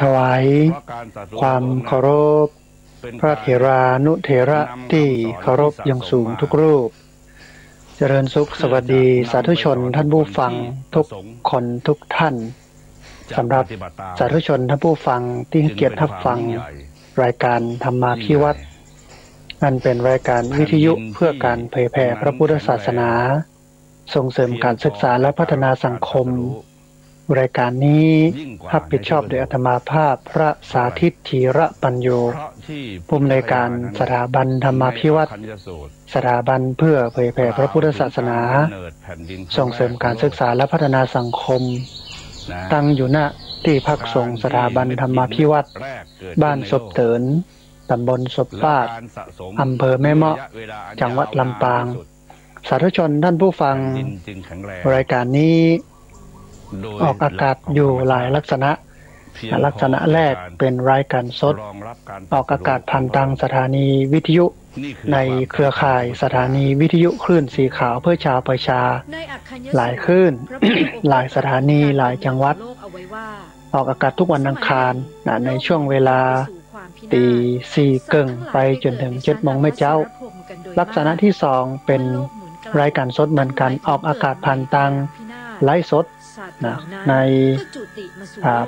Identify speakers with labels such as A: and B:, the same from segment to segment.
A: ถวายความเคารพพระเถรานุเถระที่เคารพอย่างสูงทุกรูปเจริญสุขสวัสดีสาธุชนท่านผู้ฟังทุกคนทุกท่านสำหรับสาธุชนท่านผู้ฟังที่ให้เกียรติรับฟังรายการธรรมาภิวัตรนั่นเป็นรายการวิทยุเพื่อการเผยแผ่พระพุทธศาสนาส่งเสริมการศึกษาและพัฒนาสังคมรายการนี้รับผิดชอบโดยอาตมาภาพพระสาธิตธีระปัญโยผู้อำนวยการสถาบันธรรมาภิวัตรสถาบันเพื่อเผยแผ่พระพุทธศาสนาส่งเสริมการศึกษาและพัฒนาสังคมตั้งอยู่ณที่พักสงฆ์สถาบันธรรมาภิวัตรบ้านศพเตินตำบลศพปาดอำเภอแม่เมาะจังหวัดลำปางสาธุชนท่านผู้ฟังรายการนี้ออกอากาศอยู่หลายลักษณะแรกเป็นรายการสดออกอากาศผ่านทางสถานีวิทยุในเครือข่ายสถานีวิทยุคลื่นสีขาวเพื่อชาวประชาหลายคลื่น หลายสถานีหลายจังหวัดออกอากาศทุกวันอังคารในช่วงเวลาตีสี่ครึ่งไปจนถึง7 โมงเช้าลักษณะที่2เป็นรายการสดเหมือนกันออกอากาศผ่านทางไลฟ์สดใน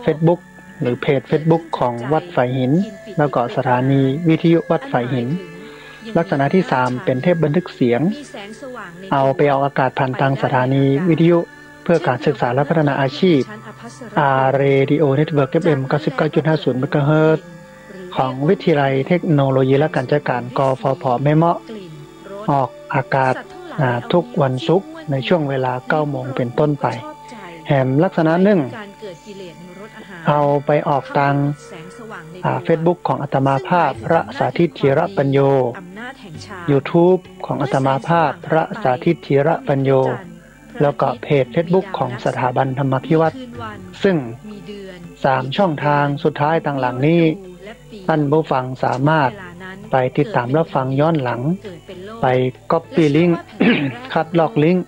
A: Facebook หรือเพจ Facebook ของวัดไฝหินแล้วก็สถานีวิทยุวัดไฝหินลักษณะที่3เป็นเทปบันทึกเสียงเอาไปออกอากาศผ่านทางสถานีวิทยุเพื่อการศึกษาและพัฒนาอาชีพRadio Network FM 99.50 MHz ของวิทยาลัยเทคโนโลยีและการจัดการกฟผ.แม่เมาะออกอากาศทุกวันศุกร์ในช่วงเวลา 9 โมงเป็นต้นไปแถมลักษณะหนึ่งเอาไปออกทางFacebook ของอาตมาภาพพระสาธิตธีระปัญโย YouTube ของอาตมาภาพพระสาธิตธีระปัญโยแล้วก็เพจ Facebook ของสถาบันธรรมาภิวัตรซึ่ง3ช่องทางสุดท้ายต่างหลังนี้ท่านผู้ฟังสามารถไปติดตามรับฟังย้อนหลังไป Copy Link คัดลอกลิงก์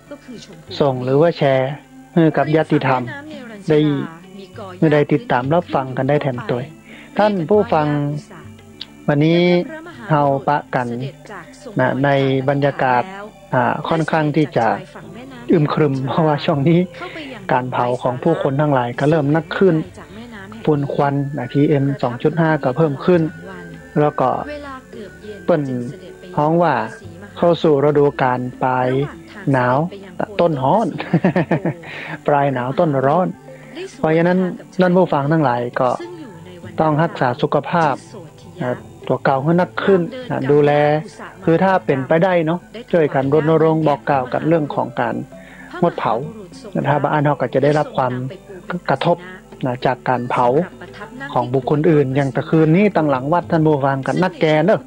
A: ส่งหรือว่าแชร์ให้กับญาติธรรมได้ติดตามรับฟังกันได้แถมตัวท่านผู้ฟังวันนี้เฮาปะกันในบรรยากาศค่อนข้างที่จะอึมครึมเพราะว่าช่วงนี้การเผาของผู้คนทั้งหลายก็เริ่มนักขึ้นฝุ่นควันPM 2.5 ก็เพิ่มขึ้นแล้วก็เปิ้นฮ้องว่าเข้าสู่ฤดูกาลปลายหนาวต้นร้อน ปลายหนาวต้นร้อนเพราะฉะนั้นท่านผู้ฟังทั้งหลายก็ต้องรักษาสุขภาพตัวเก่าให้นักขึ้นดูแลคือถ้าเป็นไปได้เนาะช่วยกันรณรงค์บอกกล่าวกันเรื่องของการงดเผาถ้าบ้านเราก็จะได้รับความกระทบจากการเผาของบุคคลอื่นอย่างแต่คืนนี้ตั้งหลังวัดท่านผู้ฟังกันนักแกเนอะ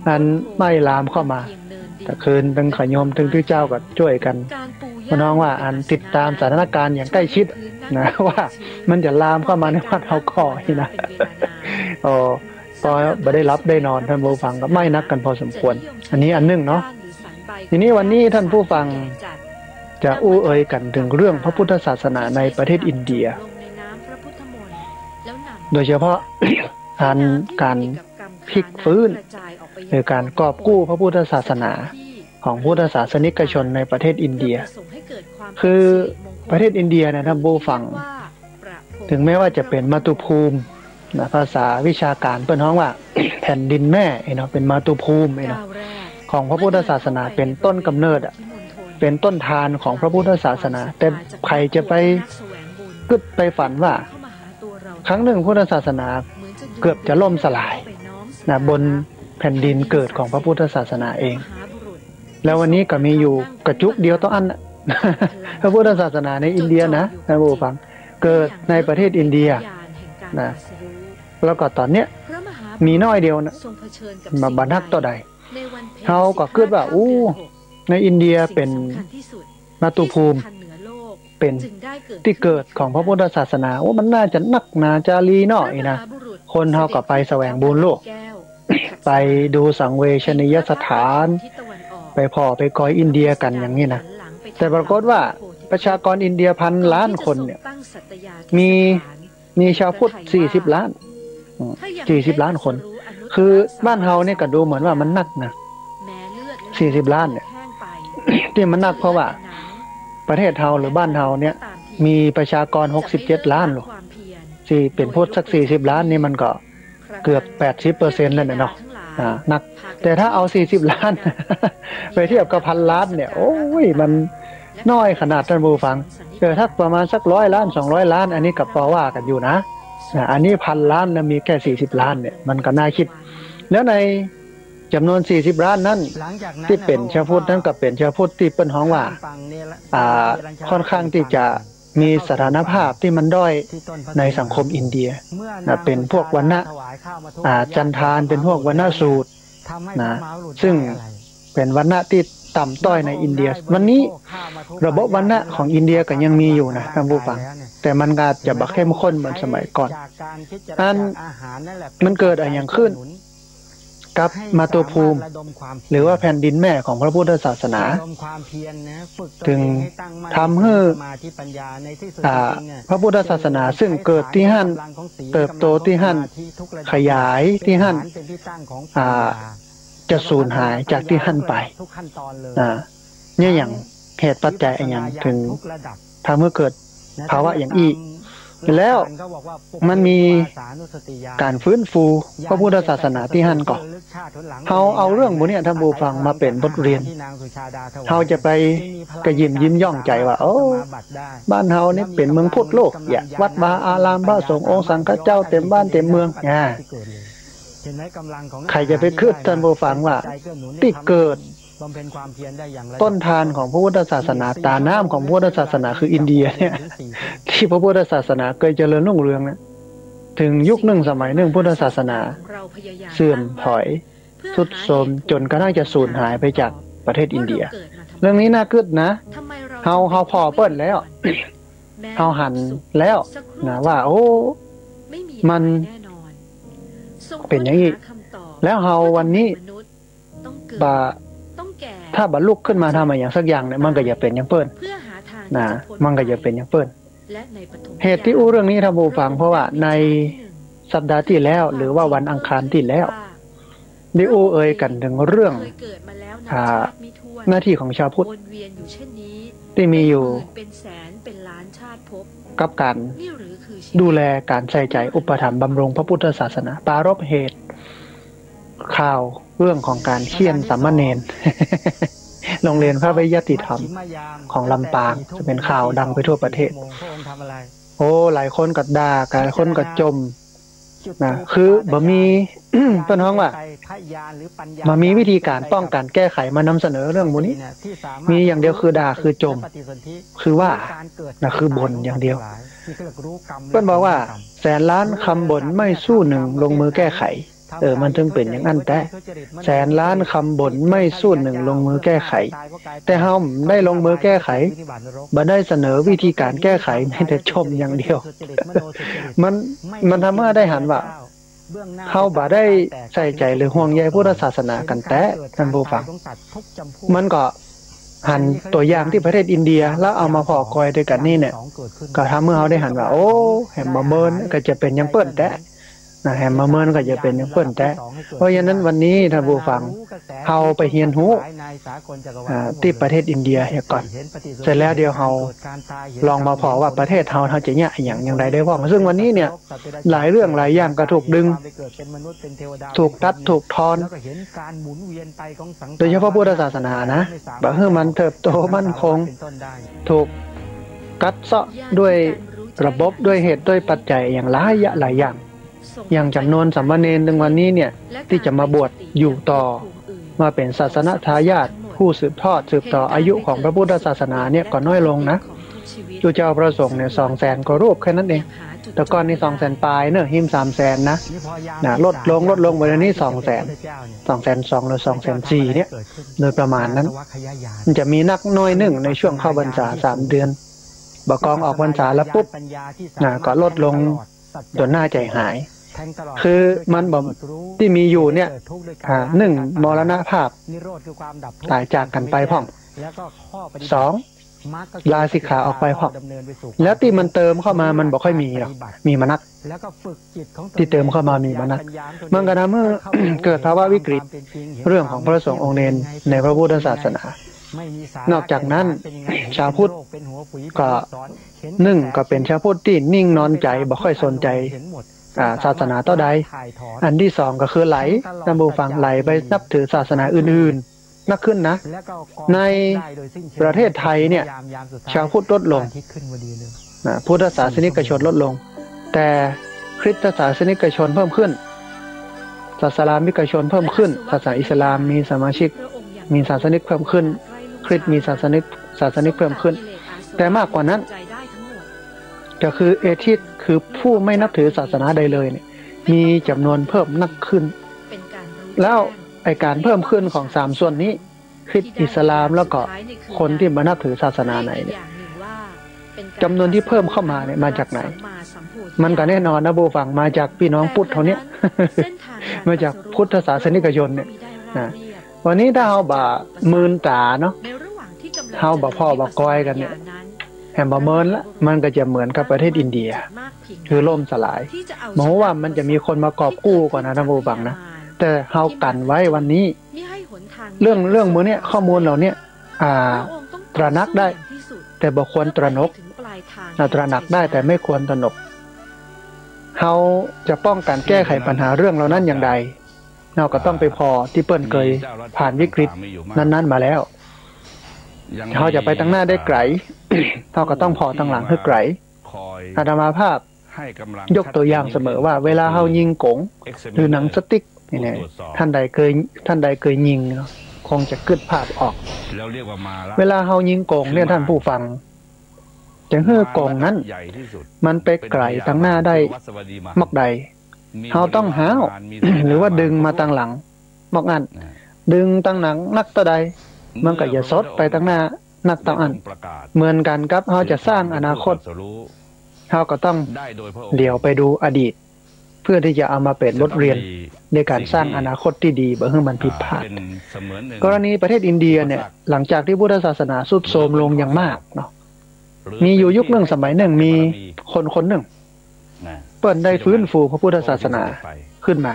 A: นั้นไม่ลามเข้ามาแต่คืนเป็นขยมถึงที่เจ้าก็ช่วยกันน้องว่าอันติดตามสถานการณ์อย่างใกล้ชิดนะว่ามันจะลามเข้ามาในวัดเฮาก่อนี่นะพอบ่ได้รับได้นอนท่านผู้ฟังก็ไม่นักกันพอสมควรอันนี้อันนึงเนาะทีนี้วันนี้ท่านผู้ฟังจะอู้เอ่ยกันถึงเรื่องพระพุทธศาสนาในประเทศอินเดียโดยเฉพาะการพลิกฟื้นหรือการกอบกู้พระพุทธศาสนาของพุทธศาสนิกชนในประเทศอินเดียคือประเทศอินเดียเนี่ยท่านผู้ฟังถึงแม้ว่าจะเป็นมาตุภูมิภาษาวิชาการเปิ้นฮ้องว่า แผ่นดินแม่เนาะเป็นมาตุภูมิเนาะของพระพุทธศาสนาเป็นต้นกำเนิดเป็นต้นทานของพระพุทธศาสนาแต่ใครจะไปกึดไปฝันว่าครั้งหนึ่งพุทธศาสนาเกือบจะล่มสลายบนแผ่นดินเกิดของพระพุทธศาสนาเองแล้ววันนี้ก็มีอยู่กระจุกเดียวต้องอัน พระพุทธศาสนาในอินเดียนะท่านผู้ฟังเกิดในประเทศอินเดียนะแล้วก็ตอนเนี้ยมีน้อยเดียวนะมาบรรทัดต่อใดเขาก็คิดว่าในอินเดียเป็นมาตุภูมิเป็นที่เกิดของพระพุทธศาสนามันน่าจะนักนาจารีหน่อยนะคนเขาก็ไปแสวงบุญโลก ไปดูสังเวชนียสถานไปพ่อไปกอยอินเดียกันอย่างนี้นะแต่ปรากฏว่าประชากรอินเดีย1,000 ล้านคนเนี่ยมี มีชาวพุทธ40 ล้าน40 ล้านคนคือบ้านเฮาเนี่ยก็ดูเหมือนว่ามันนักนะ40 ล้านเนี่ยที่มันนักเพราะว่าประเทศเฮาหรือบ้านเฮาเนี่ยมีประชากร67 ล้านหรอกที่เป็นพุทธสัก40 ล้านนี่มันก็เกือบ 80% แล้วเนาะนักแต่ถ้าเอา40 ล้านไปเทียบกับ1,000 ล้านเนี่ยโอ้ยมันน้อยขนาดท่านผู้ฟังถ้าประมาณสัก100 ล้าน200 ล้านอันนี้กับพอว่ากันอยู่นะอันนี้1,000 ล้านนะมีแค่40 ล้านเนี่ยมันก็น่าคิดแล้วในจำนวน40 ล้านนั้นที่เป็นชาวพุทธนั้นก็เป็นชาวพุทธที่เปิ้นฮ้องว่าค่อนข้างที่จะมีสถานภาพที่มันด้อยในสังคมอินเดียเป็นพวกวรรณะจันทานเป็นพวกวรรณะสูตรนะซึ่งเป็นวรรณะที่ต่ำต้อยในอินเดียวันนี้ระบบวรรณะของอินเดียก็ยังมีอยู่นะท่านผู้ฟังแต่มันก็จะบ่เข้มข้นเหมือนสมัยก่อนมันเกิดอะไรอย่างขึ้นกับมาตุภูมิหรือว่าแผ่นดินแม่ของพระพุทธศาสนาถึงทำให้พระพุทธศาสนาซึ่งเกิดที่หั่นเติบโตที่หั่นขยายที่หั่นจะสูญหายจากที่หั่นไปเนี่ยอย่างเหตุปัจจัยอย่างถึงทำให้เกิดภาวะอย่างอีกแล้วมันมีการฟื้นฟูพระพุทธศาสนาที่หั่นก่อนเขาเอาเรื่องพวกนี้ท่านผู้ฟังมาเป็นบทเรียนเขาจะไปกระยิมยิ้มย่องใจว่าโอ้บ้านเฮาเนี่ยเป็นเมืองพุทธโลกอย่าวัดวาอารามพระสงฆ์องค์สังฆเจ้าเต็มบ้านเต็มเมืองใครจะไปคิดท่านผู้ฟังว่าที่เกิดต้นทานของพระพุทธศาสนาตาน้ำของพระพุทธศาสนาคืออินเดียเนี่ยที่พระพุทธศาสนาเคยเจริญรุ่งเรืองนะถึงยุคหนึ่งสมัยหนึ่งพุทธศาสนาเสื่อมถอยทรุดโทรมจนกระทั่งจะสูญหายไปจากประเทศอินเดียเรื่องนี้น่าคิดนะเฮาพอเปิ้นแล้วเฮาหันแล้วนะว่าโอ้มันเป็นอย่างนี้แล้วเฮาวันนี้ถ้าบรรลุขึ้นมาทำอะไรอย่างสักอย่างเนี่ยมันก็อย่าเป็นอย่างเปิ้นนะมันก็อย่าเป็นอย่างเปิ้นเหตุที่อู้เรื่องนี้ท่านผู้ฟังเพราะว่าในสัปดาห์ที่แล้วหรือว่าวันอังคารที่แล้วได้อู้เอ่ยกันถึงเรื่องหน้าที่ของชาวพุทธที่มีอยู่กับการดูแลการใส่ใจอุปถัมภ์บำรุงพระพุทธศาสนาปรารภเหตุข่าวเรื่องของการเคี่ยนสามเณรโรงเรียนพระวิทยาติธรรมของลำปางจะเป็นข่าวดังไปทั่วประเทศโอ้หลายคนก็ด่าหลายคนก็จมนะคือบ่มีเพิ่นฮ้องว่ามามีวิธีการป้องกันแก้ไขมานำเสนอเรื่องพวกนี้มีอย่างเดียวคือด่าคือจมคือว่านะคือบ่นอย่างเดียวเพิ่นบอกว่าแสนล้านคำบ่นไม่สู้หนึ่งลงมือแก้ไขมันถึงเป็นอย่างนั้นแต่แสนล้านคำบ่นไม่สู้หนึ่งลงมือแก้ไขแต่เฮาได้ลงมือแก้ไขบ่ได้เสนอวิธีการแก้ไขแม้แต่ชมอย่างเดียวมันทำให้ได้หันว่าเฮาบ่ได้ใส่ใจหรือห่วงใยพุทธศาสนากันแต่ท่านผู้ฟังมันก็หันตัวอย่างที่ประเทศอินเดียแล้วเอามาพอกอยด้วยกันนี่เนี่ยก็ทำให้เฮาได้หันว่าโอ้แหมบ่เมินก็จะเป็นอย่างเปิ้นแต่แฮมมาเมินก็จะเป็นอย่างเปิ้นแต่เพราะฉะนั้นวันนี้ท่านผู้ฟังเฮาไปเรียนรู้ที่ประเทศอินเดียก่อนเสร็จแล้วเดี๋ยวเฮาลองมาพอว่าประเทศเฮาจะเนี่ยอย่างไรได้บ้างซึ่งวันนี้เนี่ยหลายเรื่องหลายอย่างก็ถูกดึงถูกตัดถูกทอนโดยเฉพาะพุทธศาสนานะบ่ให้มันเติบโตมั่นคงถูกกัดเซาะด้วยระบบด้วยเหตุด้วยปัจจัยอย่างหลายอย่างอย่างจำนวนสามเณรในวันนี้เนี่ยที่จะมาบวชอยู่ต่อมาเป็นศาสนทายาทผู้สืบต่ออายุของพระพุทธศาสนาเนี่ยก็น้อยลงนะจูเจ้าประสงค์เนี่ย200,000 กว่ารูปแค่นั้นเองแต่ก่อนนี่200,000 ปลายเนอะหิม300,000นะลดลงวันนี้200,000 หรือ204,000เนี่ยโดยประมาณนั้นมันจะมีนักน้อยหนึ่งในช่วงเข้าพรรษา3 เดือนบ่กองออกพรรษาแล้วปุ๊บก็ลดลงจนหน้าใจหายคือมันบ่ที่มีอยู่เนี่ย1มรณภาพตายจากกันไปพ่อง2 ลาสิกขาออกไปพอแล้วที่มันเติมเข้ามามันบอกค่อยมีหรอกมีมนัสที่เติมเข้ามามีมนัสมันก็ทำให้เกิดภาวะวิกฤตเรื่องของพระสงฆ์องค์เนรในพระพุทธศาสนานอกจากนั้นชาวพุทธก็หนึ่งก็เป็นชาวพุทธที่นิ่งนอนใจบ่ค่อยสนใจศาสนาต่อใดอันที่สองก็คือไหลนำบูฟังไหลไปนับถือศาสนาอื่นๆนักขึ้นนะในประเทศไทยเนี่ยชาวพุทธลดลงพุทธศาสนิกชนลดลงแต่คริสตศาสนิกชนเพิ่มขึ้นศาสนามิกชนเพิ่มขึ้นศาสนาอิสลามมีสมาชิกมีศาสนิกเพิ่มขึ้นคริสต์มีศาสนิกเพิ่มขึ้นแต่มากกว่านั้นก็คือเอทิสคือผู้ไม่นับถือศาสนาใดเลยเนี่ยมีจำนวนเพิ่มนักขึ้นแล้วไอการเพิ่มขึ้นของสามส่วนนี้คริสต์อิสลามแล้วก็คนที่มานับถือศาสนาไหนเนี่ยจำนวนที่เพิ่มเข้ามาเนี่ยมาจากไหนมันก็แน่นอนนะบูฟังมาจากพี่น้องพุทธเท่านี้มาจากพุทธศาสนิกชนเนี่ยนะวันนี้ถ้าเอาบ่ามืนตาเนาะเอาบ่พ่อบ่ก้อยกันเนี่ยแหมบ่เมินละมันก็จะเหมือนกับประเทศอินเดียคือล่มสลายหมายว่ามันจะมีคนมากอบกู้ก่อนนะท่านผู้ฟังนะแต่เฮากันไว้วันนี้เรื่องมื้อเนี้ยข้อมูลเหล่านี้ตระหนักได้แต่บ่ควรตระหนกตระหนักได้แต่ไม่ควรตระหนกเฮาจะป้องกันแก้ไขปัญหาเรื่องเหล่านั้นอย่างใดเราก็ต้องไปพอที่เปิ้นเคยผ่านวิกฤตนั้นๆมาแล้วเขาจะไปตั้งหน้าได้ไกลเราก็ต้องพอตั้งหลังให้ไกลอาตมาภาพยกตัวอย่างเสมอว่าเวลาเขายิงกงหรือหนังสติ๊กนี่ท่านใดเคยยิงคงจะกึดภาพออกเวลาเขายิงกงเนี่ยท่านผู้ฟังจะเฮือกงนั้นมันไปไกลตั้งหน้าได้มักใดเขาต้องหาวหรือว่าดึงมาตั้งหลังมักอันดึงตั้งหลังนักตะใดมันก็จะซดไปตั้งหน้านักตั้งอันเหมือนกันครับเขาจะสร้างอนาคตเขาก็ต้องเดี๋ยวไปดูอดีตเพื่อที่จะเอามาเป็นบทเรียนในการสร้างอนาคตที่ดีบ่ให้มันผิดพลาดกรณีประเทศอินเดียเนี่ยหลังจากที่พุทธศาสนาทรุดโทรมลงอย่างมากเนาะมีอยู่ยุคหนึ่งสมัยหนึ่งมีคนหนึ่งเปิดได้ฟื้นฟูพระพุทธศาสนาขึ้นมา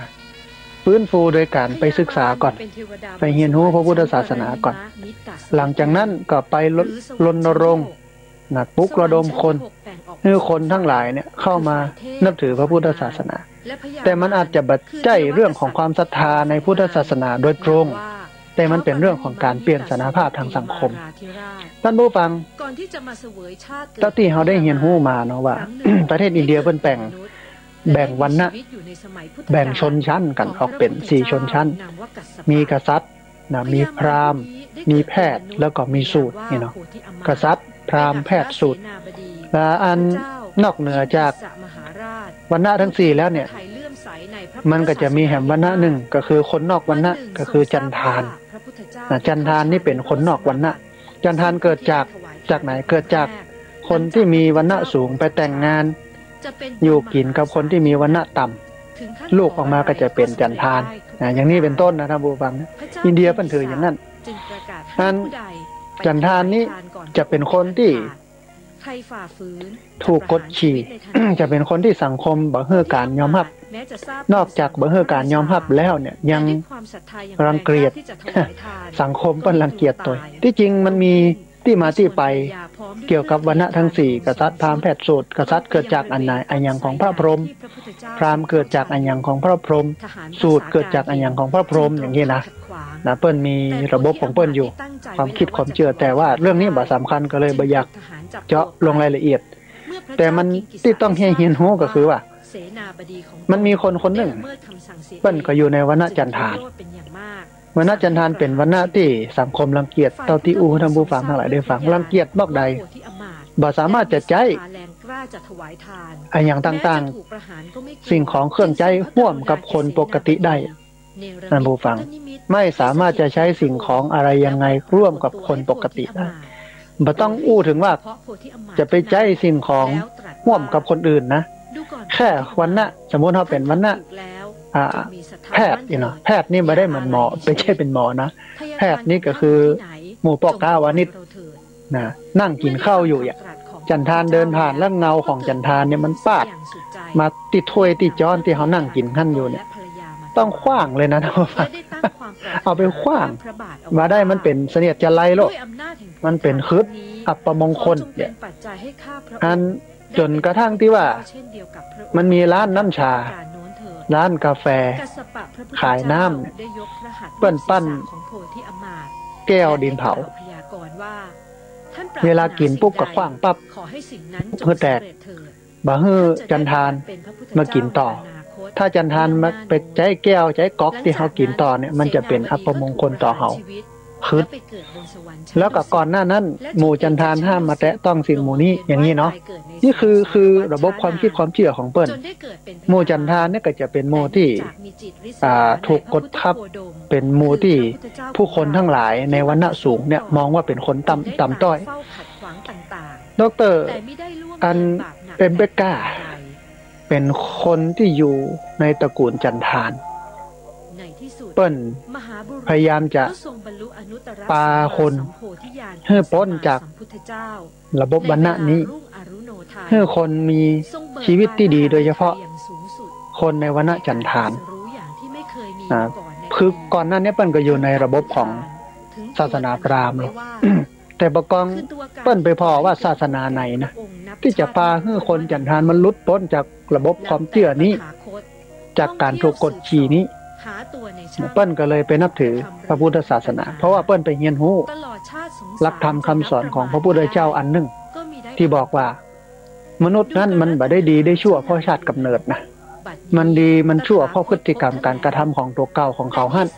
A: ฟื้นฟูโดยการไปศึกษาก่อนไปเรียนรู้พระพุทธศาสนาก่อนหลังจากนั้นก็ไปรณรงค์ปลุกระดมคนให้คนทั้งหลายเนี่ยเข้ามานับถือพระพุทธศาสนาแต่มันอาจจะบัดใจเรื่องของความศรัทธาในพุทธศาสนาโดยตรงแต่มันเป็นเรื่องของการเปลี่ยนสถานภาพทางสังคมท่านผู้ฟังตั้งที่เราได้เรียนรู้มาเนาะว่า ประเทศอินเดียเพิ่นแบ่งวรรณะแบ่งชนชั้นกันออกเป็น4ชนชั้นมีกษัตริย์มีพราหมณ์มีแพทย์แล้วก็มีสูตรนี่เนาะกษัตริย์พราหมณ์แพทย์สูตรและอันนอกเหนือจากวรรณะทั้ง4แล้วเนี่ยมันก็จะมีแห่งวรรณะหนึ่งก็คือคนนอกวรรณะก็คือจันทานจันทานนี่เป็นคนนอกวรรณะจันทานเกิดจากไหนเกิดจากคนที่มีวรรณะสูงไปแต่งงานอยู่กินกับคนที่มีวรรณะต่ำลูกออกมาก็จะเป็นจันทานอย่างนี้เป็นต้นนะท่านผู้ฟังอินเดียเพิ่นถืออย่างนั้นนั้นจันทานนี้จะเป็นคนที่ถูกกดขี่ จะเป็นคนที่สังคมบ่ให้การยอมรับนอกจากบ่ให้การยอมรับแล้วเนี่ยยังรังเกียจ สังคมเปิ้นรังเกียจตัวที่จริงมันมีที่มาที่ไปเกี่ยวกับวรรณะทั้ง4กษัตริย์พราหมณ์แพทย์สูตรกษัตริย์เกิดจากอันไหนอันยังของพระพรหมพราหมณ์เกิดจากอันยังของพระพรหมสูตรเกิดจากอันยังของพระพรหมอย่างนี้นะเปิ้นมีระบบของเปิ้นอยู่ความคิดความเชื่อแต่ว่าเรื่องนี้บ่สำคัญก็เลยบ่อยากเจาะลงรายละเอียดแต่มันที่ต้องให้เรียนรู้ก็คือว่ามันมีคนหนึ่งเปิ้นก็อยู่ในวรรณะจันทานวรรณะจันทานเป็นวรรณะที่สังคมรังเกียจเท่าที่ท่านผู้ฟังทั้งหลายได้ฟังรังเกียจบอกใดบ่สามารถจะใจอันอย่างต่างๆสิ่งของเครื่องใจร่วมกับคนปกติได้ท่านผู้ฟังไม่สามารถจะใช้สิ่งของอะไรยังไงร่วมกับคนปกติได้บ่ต้องถึงว่าจะไปใจสิ่งของร่วมกับคนอื่นนะแค่วรรณะสมมุติเราเป็นวรรณะแพทย์เนาะแพทย์นี่ไม่ได้เหมือนหมอไม่ใช่เป็นหมอนะแพทย์นี่ก็คือหมู่ปอกกาวานิช นะนั่งกินข้าวอยู่อย่างจันทานเดินผ่านแล้วเงาของจันทานเนี่ยมันปาดมาติดถ้วยติดจ้อนที่เขานั่งกินขั้นอยู่เนี่ยต้องขว้างเลยนะท่านผู้ฟังเอาไปขว้างมาได้มันเป็นเสนียดจะไล่โลกมันเป็นคืดอัปมงคลเนี่ยอันจนกระทั่งที่ว่ามันมีร้านน้ำชาร้านกาแฟขายน้ำเปิ้นปั้นแก้วดินเผาเวลากินปุ๊บก็ขว้างปั๊บเพื่อแตกบ่ฮื้อจันทานมากินต่อถ้าจันทานมาไปใจแก้วใจก๊อกที่เขากินต่อเนี่ยมันจะเป็นอัปมงคลต่อเขาคืดแล้วก็ก่อนหน้านั้นหมู่จันทานห้ามมาแตะต้องสิ่งหมู่นี้อย่างนี้เนาะนี่คือระบบความคิดความเชื่อของเปิ้นหมู่จันทานเนี่ยก็จะเป็นหมู่ที่ถูกกดทับเป็นหมู่ที่ผู้คนทั้งหลายในวรรณะสูงเนี่ยมองว่าเป็นคนต่ำต้อยดร.อันเป็นเบกก้าเป็นคนที่อยู่ในตระกูลจันทานเปิ้นพยายามจะปาคนให้พ้นจากระบบวรรณะนี้ให้คนมีชีวิตที่ดีโดยเฉพาะคนในวรรณะจันทานคือก่อนหน้านี้เปิ้นก็อยู่ในระบบของศาสนาพราหมณ์แต่ประกองเปิ้นไปพอว่าศาสนาไหนนะที่จะพาให้คนจันทานมันหลุดพ้นจากระบบความเชื่อนี้จากการถูกกดขี่นี้เปิ้นก็เลยไปนับถือพระพุทธศาสนาเพราะว่าเปิ้นไปเรียนรู้หลักธรรมคำสอนของพระพุทธเจ้าอันหนึ่งที่บอกว่ามนุษย์นั้นมันบ่ได้ดีได้ชั่วเพราะชาติกำเนิดนะมันดีมันชั่วเพราะพฤติกรรมการกระทำของตัวเก่าของเขาหั่น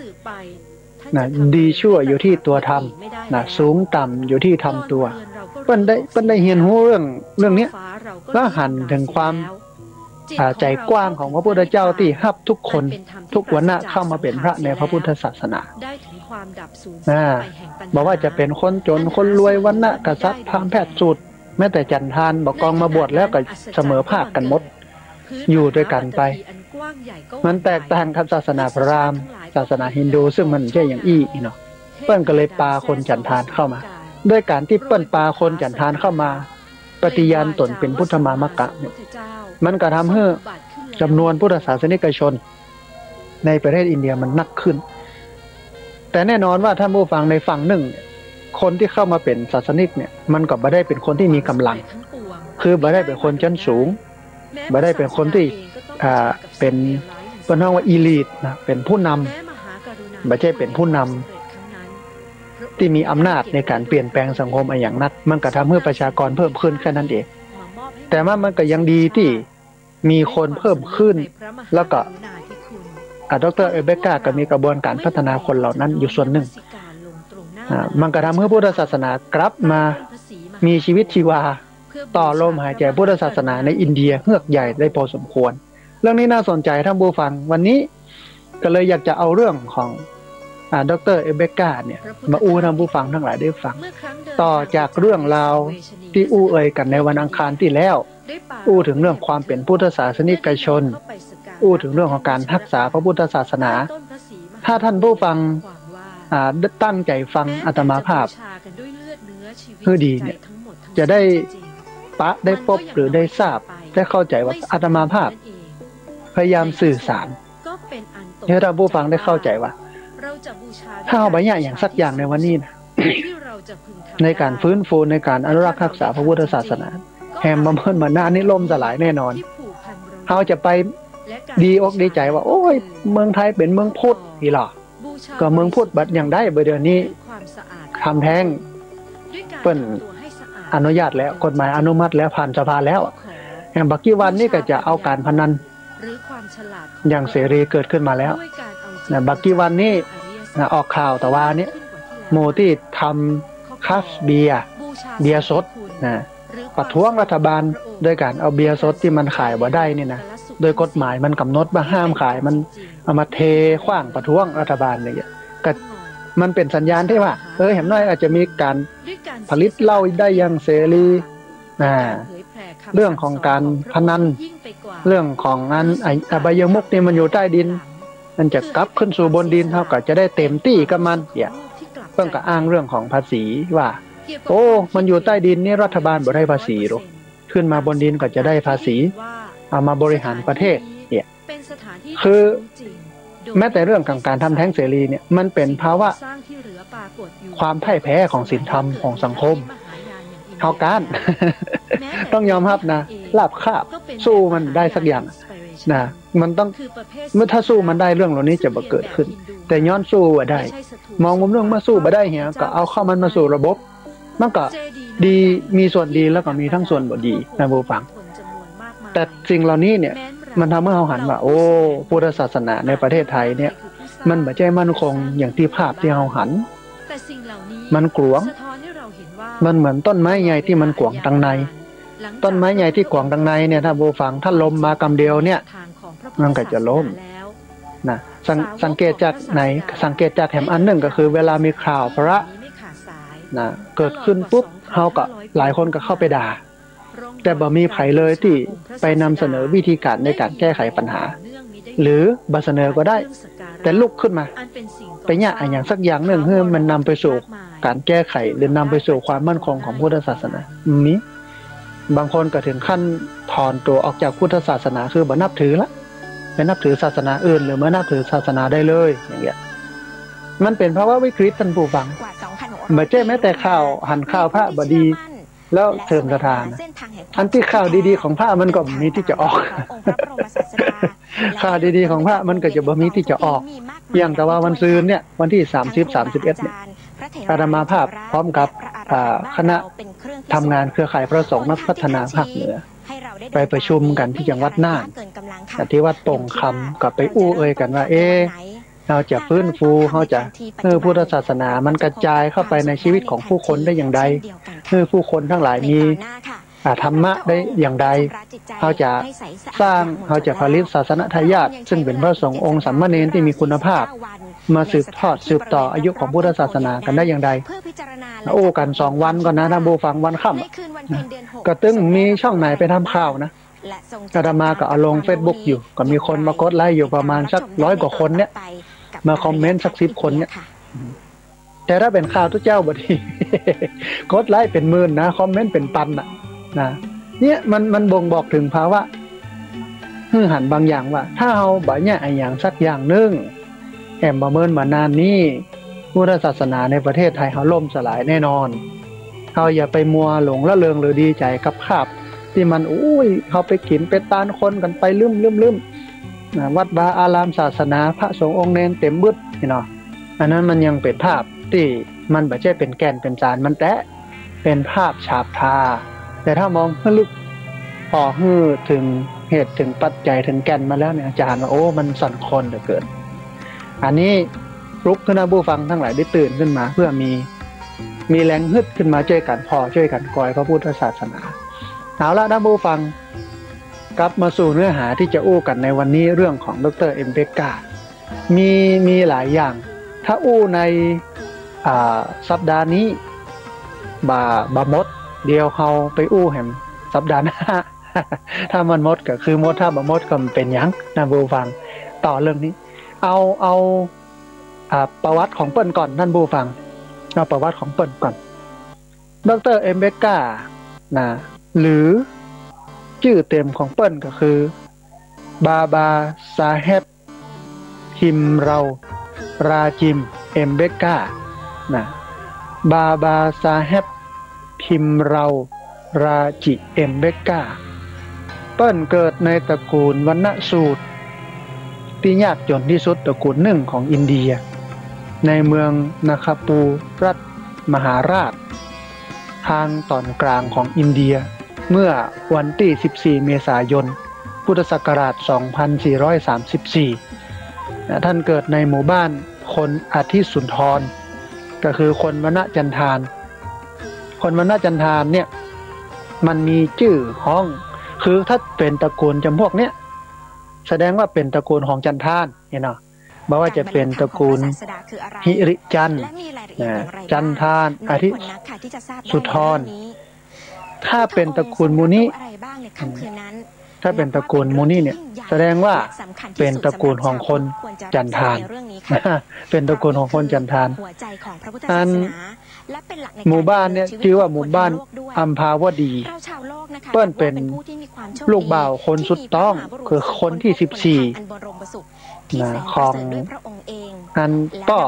A: นะดีชั่วอยู่ที่ตัวทำนะสูงต่ำอยู่ที่ทำตัวเปิ้นได้เรียนรู้เรื่องนี้แล้วหันถึงความใจกว้างของพระพุทธเจ้าที่ฮับทุกคนทุกวรรณะเข้ามาเป็นพระในพระพุทธศาสนาบอกว่าจะเป็นคนจนคนรวยวรรณะกษัตริย์พราหมณ์แพทย์สูตรแม้แต่จันทานบอกกองมาบวชแล้วก็เสมอภาคกันหมดอยู่ด้วยกันไปมันแตกต่างกับศาสนาพราหมณ์ศาสนาฮินดูซึ่งมันใช่อย่างอี้เนาะเปิ้นก็เลยปาคนจันทานเข้ามาด้วยการที่เปิ้นปาคนจันทานเข้ามาปฏิญาณตนเป็นพุทธมามกะเนี่ยมันก็ทำให้จำนวนพุทธศาสนิกชนในประเทศอินเดียมันนักขึ้นแต่แน่นอนว่าท่านผู้ฟังในฝั่งหนึ่งคนที่เข้ามาเป็นศาสนิกเนี่ยมันก็บ่ได้เป็นคนที่มีกำลังคือบ่ได้เป็นคนชั้นสูงบ่ได้เป็นคนที่เป็นเรียกว่าอีลิทนะเป็นผู้นำไม่ใช่เป็นผู้นำที่มีอำนาจในการเปลี่ยนแปลงสังคมอย่างนักมันก็ทำให้ประชากรเพิ่มขึ้นแค่นั้นเองแต่ว่ามันก็ยังดีที่มีคนเพิ่มขึ้นแล้วก็ดร.เอเบกาก็มีกระบวนการพัฒนาคนเหล่านั้นอยู่ส่วนหนึ่งมันก็ทำให้พุทธศาสนากลับมามีชีวิตชีวาต่อลมหายใจพุทธศาสนาในอินเดียเฮือกใหญ่ได้พอสมควรเรื่องนี้น่าสนใจท่านผู้ฟังวันนี้ก็เลยอยากจะเอาเรื่องของดร.เอเบกาเนี่ยมาอู้ท่านผู้ฟังทั้งหลายได้ฟังต่อจากเรื่องราวที่อู้เอ่ยกันในวันอังคารที่แล้วอู้ถึงเรื่องความเป็นพุทธศาสนิกชนอู้ถึงเรื่องของการรักษาพระพุทธศาสนาถ้าท่านผู้ฟังตั้งใจฟังอาตมาภาพคือดีเนี่ยจะได้ได้พบหรือได้ทราบได้เข้าใจว่าอาตมาภาพพยายามสื่อสารให้ท่านผู้ฟังได้เข้าใจว่าถ้าเอาบางอย่างสักอย่างในวันนี้นะในการฟื้นฟูในการอนุรักษ์รักษาพระพุทธศาสนาแห่งมาเพิ่นมาหน้านี้ล่มสลายแน่นอนเขาจะไปดีอกดีใจว่าโอ้ยเมืองไทยเป็นเมืองพุทธอีหล่อก็เมืองพุทธบัดอย่างได้เดี๋ยวนี้ทำแท้งเปิ้นอนุญาตแล้วกฎหมายอนุมัติแล้วผ่านสภาแล้วแห่งบักกี้วันนี้ก็จะเอาการพนันอย่างเสรีเกิดขึ้นมาแล้วบักกี้วันนี้ออกข่าวแต่ว่านี้โมที่ทำคาฟเบียร์สดประท้วงรัฐบาลโดยการเอาเบียร์สดที่มันขายบ่ได้นี่นะโดยกฎหมายมันกำหนดว่าห้ามขายมันเอามาเทขว้างประท้วงรัฐบาลเนี่ยก็มันเป็นสัญญาณที่ว่าเห็นน้อยอาจจะมีการผลิตเหล้าได้อย่างเสรีเรื่องของการพนันเรื่องของงานอบายมุขนี่มันอยู่ใต้ดินมันจะกลับขึ้นสู่บนดินเท่ากับจะได้เต็มที่กับมันเพิ่งก็อ้างเรื่องของภาษีว่า โอ้มันอยู่ใต้ดินนี่รัฐบาลบ่ได้ภาษีหรอกขึ้นมาบนดินก็จะได้ภาษีเอามาบริหารประเทศเนี่ยคือแม้แต่เรื่องของการทำแท้งเสรีเนี่ยมันเป็นภาวะความพ่ายแพ้ของศีลธรรมของสังคมเท่ากัน ต้องยอมรับนะลาบคาบสู้มันได้สักอย่างนะมันต้องเมื่อถ้าสู้มันได้เรื่องเหล่านี้จะบ่เกิดขึ้นแต่ย้อนสู้บ่ได้มองมุมเรื่องเมื่อสู้บ่ได้เหี้ยก็เอาเข้ามันมาสู่ระบบมันก็ดีมีส่วนดีแล้วก็มีทั้งส่วนบ่ดีนะผู้ฟังแต่สิ่งเหล่านี้เนี่ยมันทำให้เราหันว่าโอ้พุทธศาสนาในประเทศไทยเนี่ยมันบ่ใช่มั่นคงอย่างที่ภาพที่เราหันมันกลวงมันเหมือนต้นไม้ใหญ่ที่มันกวางตังในต้นไม้ใหญ่ที่กวางตังในเนี่ยถ้าผู้ฟังถ้าลมมากำเดียวเนี่ยมันก็จะล้มนะสังเกตจากไหนสังเกตจากแถมอันหนึ่งก็คือเวลามีข่าวพระนะเกิดขึ้นปุ๊บเฮาก็หลายคนก็เข้าไปด่าแต่บ่มีไผเลยที่ไปนำเสนอวิธีการในการแก้ไขปัญหาหรือบ่เสนอก็ได้แต่ลุกขึ้นมาไปเนี่ยอย่างสักอย่างหนึ่งเพื่อมันนำไปสู่การแก้ไขหรือนำไปสู่ความมั่นคงของพุทธศาสนามีบางคนก็ถึงขั้นถอนตัวออกจากพุทธศาสนาคือบ่นับถือละไปนับถือศาสนาอื่นหรือไม่นับถือศาสนาได้เลยอย่างเงี้ยมันเป็นเพราะว่าวิกฤตท่านผู้ฟังไม่ใช่แม้แต่ข่าวหันข่าวพระบดีแล้วเสริมสถานอันที่ข่าวดีๆของพระมันก็มีที่จะออกข่าวดีๆของพระมันก็จะบ่มีที่จะออกอย่างแต่ว่าวันซืนเนี่ยวันที่30 31เนี่ยอาตมาภาพพร้อมกับคณะทำงานเครือข่ายพระสงฆ์นักพัฒนาภาคเหนือไปประชุมกันที่จังหวัดน่านแต่ที่วัดตรงคำก็ไปอู้เอ่ยกันว่าเราจะฟื้นฟูเราจะพุทธศาสนามันกระจายเข้าไปในชีวิตของผู้คนได้อย่างไรผู้คนทั้งหลายมีธรรมะได้อย่างไรเราจะสร้างเราจะผลิตศาสนทายาทซึ่งเป็นพระสงฆ์องค์สามเณรที่มีคุณภาพมาสืบทอดสืบต่ออายุของพุทธศาสนากันได้อย่างไรโอ้กัน2วันก่อนนะท่านผู้ฟังวันค่ำก็ตึงมีช่องไหนไปทำข่าวนะอาตมาก็เอาลง Facebook อยู่ก็มีคนมากดไลค์อยู่ประมาณสัก100กว่าคนเนี่ยมาคอมเมนต์สัก10คนเนี่ยแต่ถ้าเป็นข่าวทุกเจ้าบ่ดี กดไลค์เป็นหมื่นนะคอมเมนต์เป็นพันนะเนี่ยมันบ่งบอกถึงภาวะหันบางอย่างว่าถ้าเฮาบ่เนี่ยไอ้อย่างสักอย่างนึงแอมบ่เมินมานานนี้พุทธศาสนาในประเทศไทยเฮาล่มสลายแน่นอนเฮาอย่าไปมัวหลงละเลงหรือดีใจกับภาพที่มันเฮาไปกินไปตานคนกันไปลืมวัดวาอารามศาสนาพระสงฆ์องค์เนรเต็มบึดนี่เนาะอันนั้นมันยังเป็นภาพที่มันบ่ใช่เป็นแก่นเป็นสารมันแต่เป็นภาพฉาบทาแต่ถ้ามองลึกพอถึงเหตุถึงปัจจัยถึงแก่นมาแล้วเนี่ยอาจารย์ว่ามันสั่นคลอนเหลือเกินอันนี้ปลุกท่านผู้ฟังทั้งหลายได้ตื่นขึ้นมาเพื่อมีแรงฮึดขึ้นมาช่วยกันช่วยกันกอยพระพุทธศาสนาเอาละท่านผู้ฟังกลับมาสู่เนื้อหาที่จะอู้กันในวันนี้เรื่องของดร.เอ็มเบกามีหลายอย่างถ้าอู้ในสัปดาห์นี้บามดเดียวเฮาไปอู้แห่งสัปดาห์หน้า ถ้ามันมดก็คือมดถ้าบ่มดก็เป็นหยังนะผู้ฟังต่อเรื่องนี้เอาประวัติของเปิ้นก่อนท่านผู้ฟังเอาประวัติของเปิ้นก่อนดร.เอ็มเบกานะหรือชื่อเต็มของเปิ้นก็คือบาบาซาเฮบฮิมเราราจิมเอ็มเบกานะบาบาซาเฮบฮิมเราราจิเอ็มเบกาเปิ้นเกิดในตระกูลวรรณสูตรที่ยากจนที่สุดตระกูลหนึ่งของอินเดียในเมืองนาคาปูรัฐมหาราชทางตอนกลางของอินเดียเมื่อวันที่14เมษายนพุทธศักราช2434ท่านเกิดในหมู่บ้านคนอาทิสุนทรก็คือคนวรรณจันทานคนวรรณจันทานเนี่ยมันมีชื่อห้องคือถ้าเป็นตระกูลจำพวกเนี้ยแสดงว่าเป็นตระกูลของจันทานเนาะบ่ว่าจะเป็นตระกูลหิริจันทร์จันทานอาทิสุธรถ้าเป็นตระกูลมูนีถ้าเป็นตระกูลมูนีเนี่ยแสดงว่าเป็นตระกูลของคนจันทานเป็นตระกูลของคนจันทานอัน หมู่บ้านเนี่ยชื่อว่าหมู่บ้านอัมพาวดีเปิ้นเป็นลูกบ่าวคนสุดต้องคือคนที่14นะของอันป้อ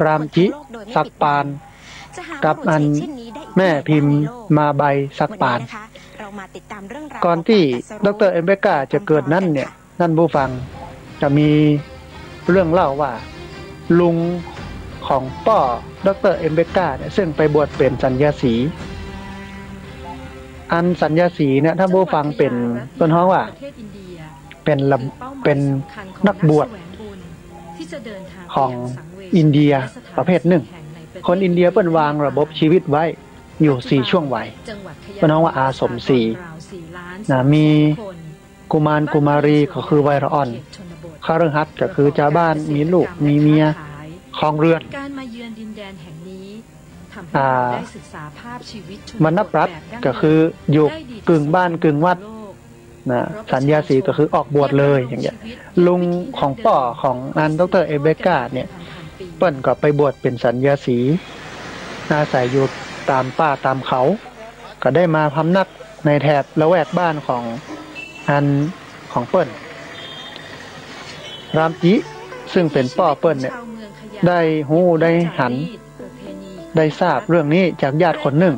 A: รามจิสักปานกับอันแม่พิมพ์มาใบสักปานก่อนที่ดร.เอมเบกาจะเกิดนั่นเนี่ยนั่นผู้ฟังจะมีเรื่องเล่าว่าลุงของป้อดร.เอมเบกาเนี่ยซึ่งไปบวชเป็นสัญญาสีอันสัญญาสีเนี่ยถ้าผู้ฟังเป็นต้นฮ้องว่าเป็นนักบวชของอินเดียประเภทหนึ่งคนอินเดียเปิ้นวางระบบชีวิตไว้อยู่4ช่วงวัยเปิ้นฮ้องว่าอาสม4นะมีกุมารกุมารีก็คือวัยละอ่อนคฤหัสถ์ก็คือชาวบ้านมีลูกมีเมียครองเรือนการมาเยือนดินแดนแห่งนี้ทำให้ได้ศึกษาภาพชีวิตมณปรัตน์ก็คืออยู่กึ่งบ้านกึ่งวัดนะสัญญาสีก็คือออกบวชเลยอย่างเงี้ยลุงของป้อของอันดร.เอเบกาเนี่ยเปิ้นก็ไปบวชเป็นสัญญาสีอาศัยอยู่ตามป่าตามเขาก็ได้มาพำนักในแถบละแวกบ้านของอันของเปิ้นรามจิซึ่งเป็นป้อเปิ้นเนี่ยได้ฮู้ได้หันได้ทราบเรื่องนี้จากญาติคนหนึ่ง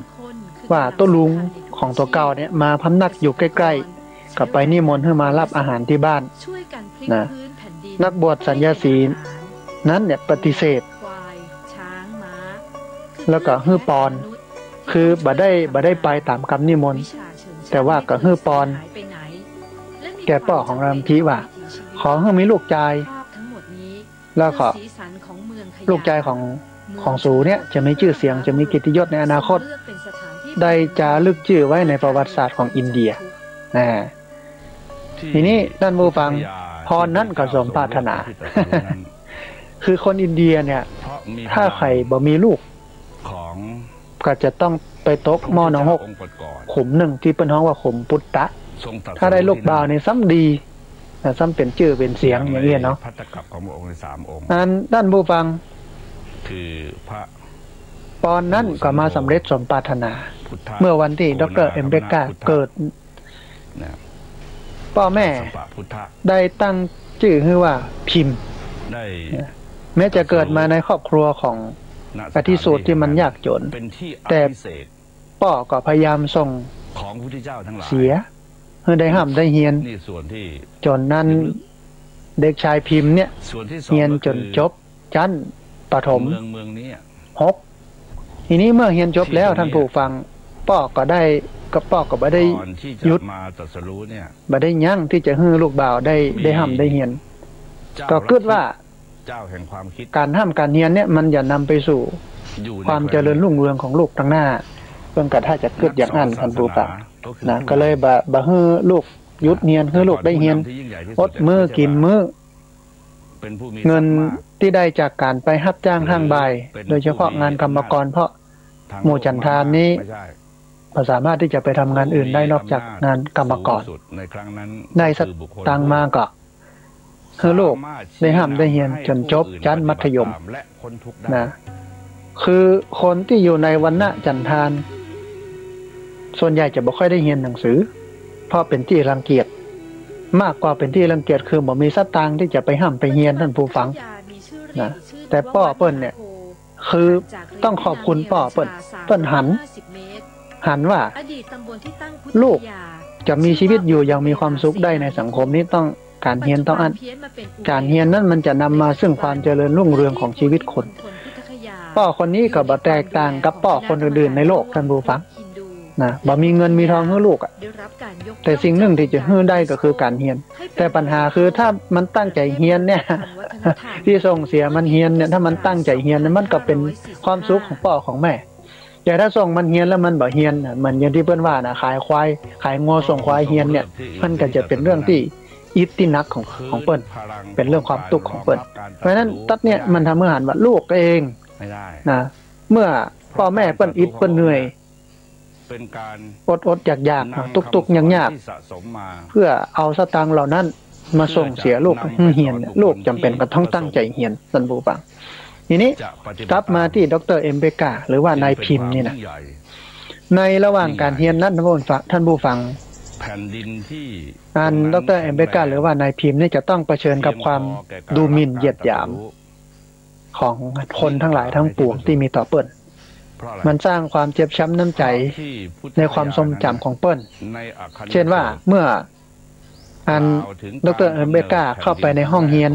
A: ว่าตัวลุงของตัวเก่าเนี่ยมาพำนักอยู่ใกล้ๆกับไปนิมนต์ให้มารับอาหารที่บ้านนะนักบวชสัญญาสีนั้นเนี่ยปฏิเสธแล้วก็ฮื้อปอนคือบ่ได้ไปตามคำนิมนต์แต่ว่าก็ฮื้อปอนแก่ป้อของรามจิว่าขอให้มีลูกชายแล้วก็ลูกชายของสูเนี่ยจะมีชื่อเสียงจะมีเกียรติยศในอนาคตได้จารึกชื่อไว้ในประวัติศาสตร์ของอินเดียทีนี้ท่านผู้ฟังพรนั้นก็สมปรารถนาคือคนอินเดียเนี่ยถ้าใครบ่มีลูกก็จะต้องไปตกหม้อน้องหกขุมหนึ่งที่เป็นฮ้องว่าขุมพุทธะถ้าได้ลูกบ่าวในซ้ำดีซ้ำเป็นชื่อเป็นเสียงอย่างนี้เนาะพัตตกับของพระองค์ใน3 องค์นั้นด้านผู้ฟังคือพระปอนนั้นก็มาสำเร็จสมปรารถนาเมื่อวันที่ดร.เอมเบกาเกิดพ่อแม่ได้ตั้งชื่อให้ว่าพิมพ์แม้จะเกิดมาในครอบครัวของปฏิสูตรที่มันยากจนแต่ป้อก็พยายามส่งของพุทธเจ้าทั้งหลายเสียเพื่อได้ห้ามได้เฮียนจนนั้นเด็กชายพิมพ์เนี่ยเฮียนจนจบชั้นประถม6ทีนี้เมื่อเฮียนจบแล้วท่านผู้ฟังป้อก็บ่ได้หยุดบ่ได้ยั้งที่จะให้ลูกบ่าวได้ห้ามได้เฮียนก็คิดว่าการห้ามการเฮียนเนี่ยมันอย่านำไปสู่ความเจริญรุ่งเรืองของลูกทั้งหน้าเพิ่นก็ถ้าจะเกิดอย่างนั้นท่านผู้ฟังนะก็เลยบ่ให้ลูกหยุดเฮียนให้ลูกได้เฮียนอดมื้อกินมื้อเงินที่ได้จากการไปรับจ้างห้างบ่ายโดยเฉพาะงานกรรมกรเพราะหมู่จันทานนี้สามารถที่จะไปทำงานอื่นได้นอกจากงานกรรมกรได้สตังมาก็คือลูกได้ห้ามได้เฮียนจนจบชั้นมัธยมนะคือคนที่อยู่ในวรรณะจันทานส่วนใหญ่จะบ่ค่อยได้เรียนหนังสือเพราะเป็นที่รังเกียจมากกว่าเป็นที่รังเกียจคือบ่มีสตางค์ที่จะไปห้ามไปเรียนท่านผู้ฟังนะแต่ป้อเปิ้นเนี่ยคือต้องขอบคุณป้อเปิ้นหันว่าลูกจะมีชีวิตอยู่อย่างมีความสุขได้ในสังคมนี้ต้องการเรียนต้องการเรียนนั้นมันจะนำมาซึ่งความเจริญรุ่งเรืองของชีวิตคนป้อคนนี้ก็บ่แตกต่างกับป้อคนอื่นๆในโลกท่านผู้ฟังนะบ่มีเงินมีทองให้ลูกแต่สิ่งหนึ่งที่จะให้ได้ก็คือการเรียนแต่ปัญหาคือถ้ามันตั้งใจเรียนเนี่ยที่ส่งเสียมันเรียนเนี่ยถ้ามันตั้งใจเรียนมันก็เป็นความสุขของป้อของแม่แต่ถ้าส่งมันเรียนแล้วมันบ่เรียนมันอย่างที่เพิ่นว่านะขายควายขายงัวส่งควายเรียนเนี่ยมันก็จะเป็นเรื่องที่อิทธินักของเปิ้นเป็นเรื่องความทุกข์ของเปิ้นเพราะฉะนั้นตัดเนี่ยมันทำให้หันว่าลูกเองนะเมื่อพ่อแม่เปิ้นอิทเปิ้นเหนื่อยเป็นการอดอยากตุกๆยากๆเพื่อเอาสตางค์เหล่านั้นมาส่งเสียลูกให้เรียนลูกจำเป็นก็ต้องตั้งใจเรียนท่านผู้ฟัง ทีนี้กลับมาที่ดร.เอ็มเบกาหรือว่านายพิมพ์นี่นะในระหว่างการเรียนนั้นท่านผู้ฟัง
B: แผ่นดินที่
A: ดร.เอ็มเบกาหรือว่านายพิมพ์นี่จะต้องเผชิญกับความดูหมิ่นเหยียดหยามของคนทั้งหลายทั้งปวงที่มีต่อเปิ้ลมันสร้างความเจ็บช้ำน้ำใจในความทรงจำของเปิ้ลเช่นว่าเมื่อดร.เอ็มเบกาเข้าไปในห้องเรียน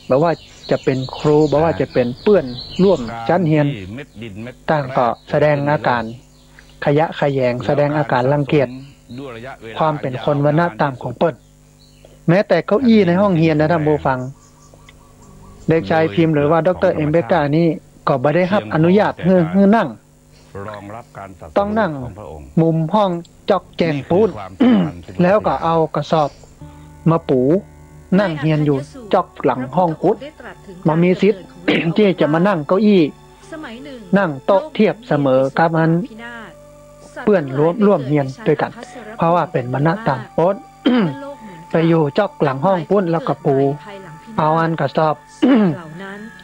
A: บอกว่าจะเป็นครูบอกว่าจะเป็นเปื้อนร่วมชั้นเรียนต่างก็แสดงอาการขยะแขยงแสดงอาการรังเกียจความเป็นคนวรรณะต่ำของเปิ้ลแม้แต่เก้าอี้ในห้องเรียนนะท่านผู้ฟังเด็กชายพิมพ์หรือว่าดร.เอ็มเบกานี่ก็ไม่ได้รับอนุญาตให้นั่งต้องนั่งมุมห้องจอกแจงปูนแล้วก็เอากระสอบมาปูนั่งเรียนอยู่จอกหลังห้องกุดมามีสิทธิ์ที่จะมานั่งเก้าอี้นั่งโต๊ะเทียบเสมอกับมันเพื่อนร่วมเรียนด้วยกันเพราะว่าเป็นวรรณะต่ำโอ๊ตไปอยู่จอกหลังห้องปุ้นแล้วก็ปูเอาอันกระสอบ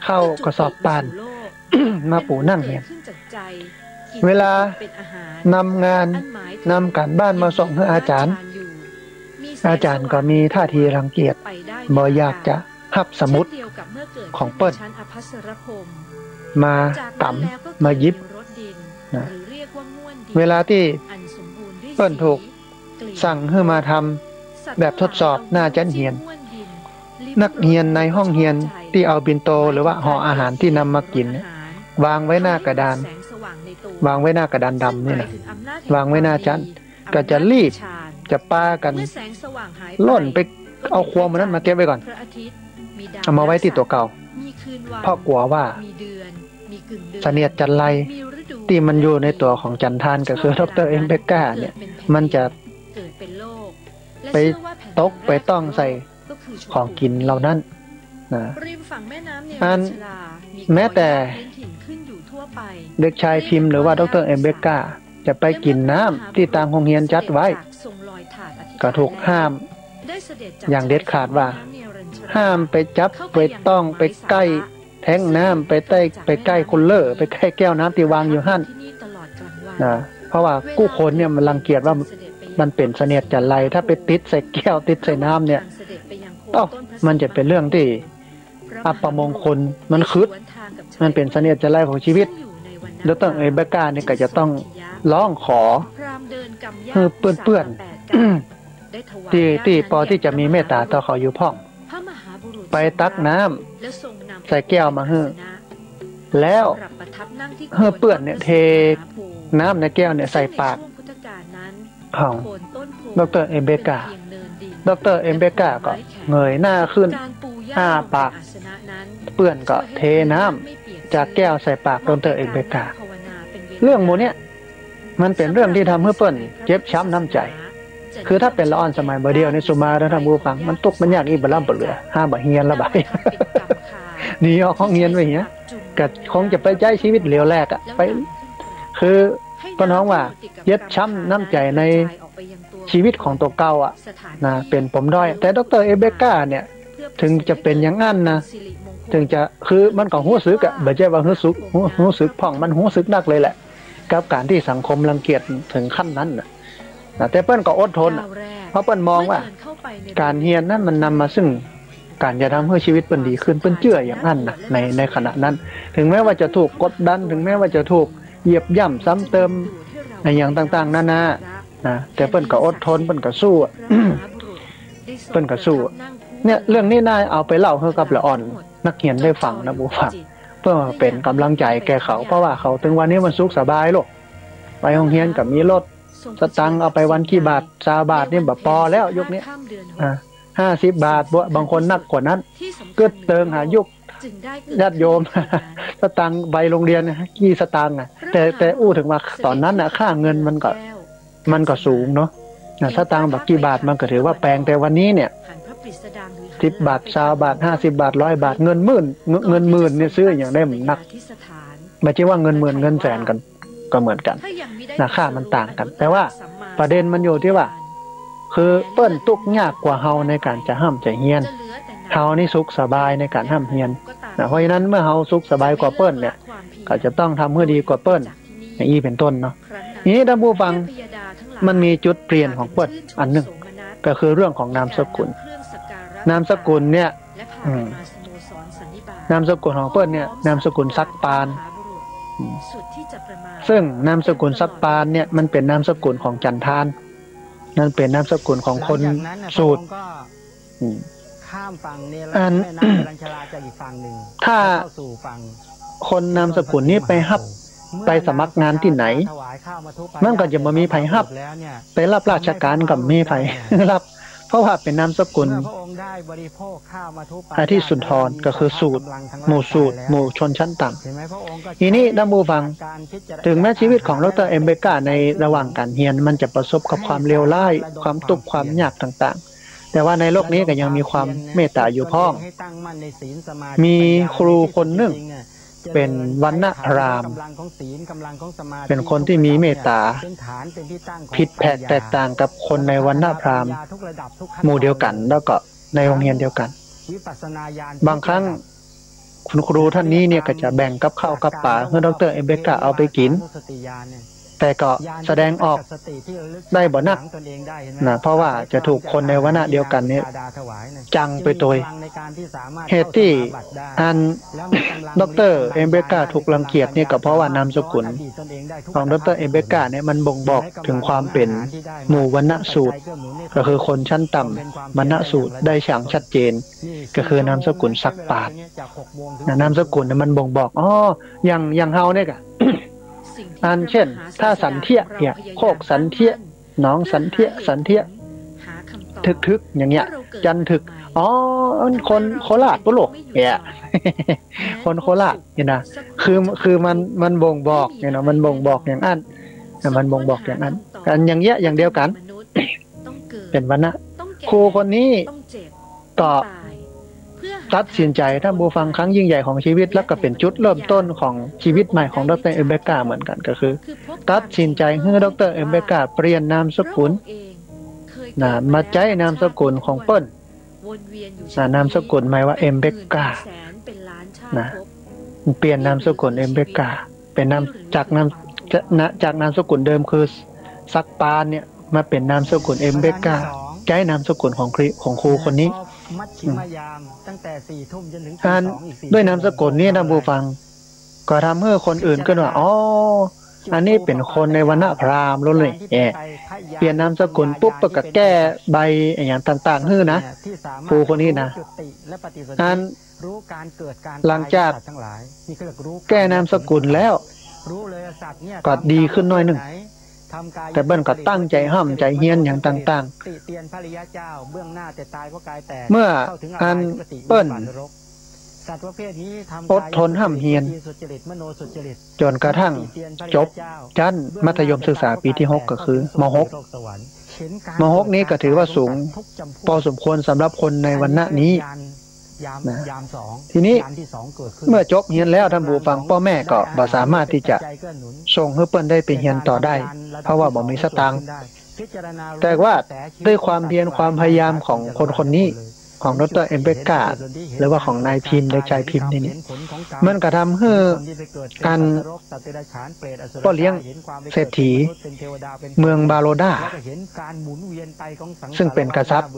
A: เข้ากระสอบปานมาปูนั่งเรียนเวลานำงานนำการบ้านมาส่งให้อาจารย์ก็มีท่าทีรังเกียจบ่อยากจะหับสมุดของเปิ้ลมากำมายิบนะเวลาที่เปิ้ลถูกสั่งให้มาทำแบบทดสอบหน้าชั้นเรียนนักเรียนในห้องเรียนที่เอาบินโตหรือว่าห่ออาหารที่นำมากินวางไว้หน้ากระดานดำนี่นะวางไว้หน้าชั้นก็จะรีบจะปากันล่นไปเอาครัวมันนั้นมาเก็บไว้ก่อนเอามาไว้ที่ตัวเก่าเพราะกลัวว่าเสนียดจันไรที่มันอยู่ในตัวของจันทานก็คือดร.เอ็มเบกาเนี่ยมันจะไปตกไปต้องใส่ของกินเหล่านั้นนะแม้แต่เด็กชายพิมพ์หรือว่าดร.เอ็มเบกาจะไปกินน้ำที่ตามโรงเรียนจัดไว้ก็ถูกห้ามอย่างเด็ดขาดว่าห้ามไปจับไปต้องไปใกล้แท้งน้ำไปใกล้คุลเลอร์ไปใกล้แก้วน้ำที่วางอยู่หั่นนะเพราะว่ากู้คนเนี่ยมันรังเกียจว่ามันเป็นเสนียดจันไรถ้าไปติดใส่แก้วติดใส่น้ำเนี่ยมันจะเป็นเรื่องที่อัปมงคลมันคืดมันเป็นเสนียดจันไรของชีวิตดร.เอ็มเบกาเนี่ยก็จะต้องร้องขอเปื้อนที่พอที่จะมีเมตตาต่อเขาอยู่พ่องไปตักน้ำใส่แก้วมาแล้วเปื้อนเนี่ยเทน้ำในแก้วเนี่ยใส่ปากของดร.เอ็มเบกาดร.เอ็มเบกาก็เงยหน้าขึ้นอ้าปากเปื้อนก็เทน้ำจากแก้วใส่ปากดร.เอ็มเบกาเรื่องโมเนี่ยมันเป็นเรื่องที่ทำให้เปิ้ลเจ็บช้ำน้ำใจคือถ้าเป็นละอ่อนสมัยบ่เดียวในสุมาแล้วทำบูฟังมันตกมันยากอีบล่ำเปลือห้าบะเฮียนละบายนี่เอาของเฮียนไปเงี้ยก็คงจะไปใจชีวิตเหลียวแรกอะไปคือก็น้องว่าเย็บช้ำน้ำใจในชีวิตของตัวเก่าอะนะเป็นผมด้อยแต่ดร.เอเบกาเนี่ยถึงจะเป็นอย่างนั้นนะถึงจะคือมันก็หู้ซึกอะแบบว่าหู้ซึกพ่องมันหู้ซึกนักเลยแหละกับการที่สังคมรังเกียจถึงขั้นนั้นนะแต่เปิ้ลก็อดทนเพราะเปิ้ลมองว่าการเฮียนนั้นมันนำมาซึ่งการจะทำให้ชีวิตเปิ้ลดีขึ้นเปิ้ลเชื่ออย่างนั้นนะในขณะนั้นถึงแม้ว่าจะถูกกดดันถึงแม้ว่าจะถูกเหยียบย่ำซ้ำเติมในอย่างต่างๆนานานะแต่เปิ้ลก็อดทนเปิ้ลก็สู้เปิ้ลก็สู้เนี่ยเรื่องนี้น่าเอาไปเล่าให้กับละอ่อนนักเรียนได้ฟังนะบูฟังเพื่อเป็นกำลังใจแก่เขาเพราะว่าเขาถึงวันนี้มันสุขสบายโลกไปโรงเรียนกับมีรถสตังค์เอาไปวันกี่บาท20 บาทนี่แบบพอแล้วยุคนี้50 บาทบางคนนักกว่านั้นก็เติงหายุคญาติโยมสตังค์ใบโรงเรียนกี่สตังค์แต่อู้ถึงมาตอนนั้นค่าเงินมันก็สูงเนาะสตังค์แบบกี่บาทมันก็ถือว่าแพงแต่วันนี้เนี่ย10 บาท20 บาท50 บาท100 บาทเงินหมื่นเนี่ยซื้ออย่างได้หนักไม่ใช่ว่าเงินหมื่นเงินแสนกันก็เหมือนกันราคามันต่างกันแต่ว่าประเด็นมันอยู่ที่ว่าคือเปิ้นตุกยากกว่าเฮาในการจะห้ามใจเฮียนเฮานี่สุขสบายในการห้ามเฮียน เพราะฉะนั้นเมื่อเราสุขสบายกว่าเปิ้ลเนี่ยก็จะต้องทำให้ดีกว่าเปิ้ลอย่างนี้เป็นต้นเนาะนี้ท่านผู้ฟังมันมีจุดเปลี่ยนของเปิ้ลอันหนึ่งก็คือเรื่องของนามสกุลนามสกุลเนี่ยนามสกุลของเปิ้ลเนี่ยนามสกุลซักปานซึ่งนามสกุลซักปานเนี่ยมันเป็นนามสกุลของจันทานนั่นเป็นนามสกุลของคนสูตร
B: ข้ามฝั่งเนี่ยแล้วแม่น้ำลัญชลาจากอีกฝั่งหนึ่ง
A: ถ้าคนนามสกุลนี้ไปสมัครงานที่ไหนมันก็จะมามีไผฮับไปรับราชการกับมีไผรับเพราะว่าเป็นนามสกุลอาทิสุนทรก็คือสูตรหมู่ชนชั้นต่ำทีนี้ท่านผู้ฟังถึงแม้ชีวิตของดร.เอมเบกาในระหว่างการเรียนมันจะประสบกับความเลวร้ายความทุกข์ความยากต่างๆแต่ว่าในโลกนี้ก็ยังมีความเมตตาอยู่พ้องมีครูคนหนึ่งเป็นวรรณพราหมณ์เป็นคนที่มีเมตตาผิดแผกแตกต่างกับคนในวรรณพราหมณ์หมู่เดียวกันแล้วก็ในโรงเรียนเดียวกันบางครั้งคุณครูท่านนี้เนี่ยก็จะแบ่งกับข้าวกับปลาเพื่อดร.เอมเบกาเอาไปกินแต่ก็แสดงออกได้บ่นักนะเพราะว่าจะถูกคนในวรรณะเดียวกันนี้จังไปโดยเหตุที่ดร.เอมเบกาถูกรังเกียจนี่ก็เพราะว่านามสกุลของดร.เอมเบกาเนี่ยมันบ่งบอกถึงความเป็นหมู่วรรณสูตรก็คือคนชั้นต่ำวรรณสูตรได้อย่างชัดเจนก็คือนามสกุลซักปาดนามสกุลมันบ่งบอกอย่างเฮาเนี่ยกะเช่นถ้าสันเทียเนี่ยโคกสันเทียน้องสันเทียทึกอย่างเงี้ยจันทึกคนโคราชปุโรกเนี่ยคนโคราชเนี่ยนะคือมันบ่งบอกเนี่ยนะมันบ่งบอกอย่างนั้นมันบ่งบอกอย่างนั้นกันอย่างเงี้ยอย่างเดียวกันเป็นวรรณะครูคนนี้ก็ตัดสินใจท่านผู้ฟังครั้งยิ่งใหญ่ของชีวิตแล้วก็เป็นจุดเริ่มต้นของชีวิตใหม่ของดร.เอมเบกาเหมือนกันก็คือตัดสินใจให้ดร.เอมเบกาเปลี่ยนนามสกุลมาใช้นามสกุลของเปิ้ลนามสกุลหมายว่าเอมเบกาเปลี่ยนนามสกุลเอมเบกาเป็นนามจากนามสกุลเดิมคือซักปานเนี่ยมาเป็นนามสกุลเอมเบกาใช้นามสกุลของครูคนนี้ด้วยนามสกุลนี้ท่านผู้ฟังก็ทำให้คนอื่นก็ว่าอันนี้เป็นคนในวรรณพราหมณ์ล้วนเลยเปลี่ยนนามสกุลปุ๊บก็แก้ใบอย่างต่างๆฮื้อนะครูคนนี้นะหลังจากแก้นามสกุลแล้วก็ดีขึ้นน้อยหนึ่งแต่เบิ้ลก็ตั้งใจห้ามใจเฮียนอย่างต่างๆเมื่อเบิ้ลอดทนห้ามเฮียนจนกระทั่งจบชั้นมัธยมศึกษาปีที่6ก็คือม.6 นี้ก็ถือว่าสูงพอสมควรสำหรับคนในวรรณะนี้นะทีนี้เมื่อจบเรียนแล้วท่านผู้ฟังพ่อแม่ก็บ่สามารถที่จะส่งให้เปิ้นได้ไปเรียนต่อได้เพราะว่าบ่มีสตางค์แต่ว่าด้วยความเพียรความพยายามของคนนี้ของดร.เอมเบกาหรือว่าของนายพิมพ์เด็กชายพิมพ์นี่มันก็ทำให้การพ่อเลี้ยงเศรษฐีเมืองบาโรดาซึ่งเป็นกษัตริย์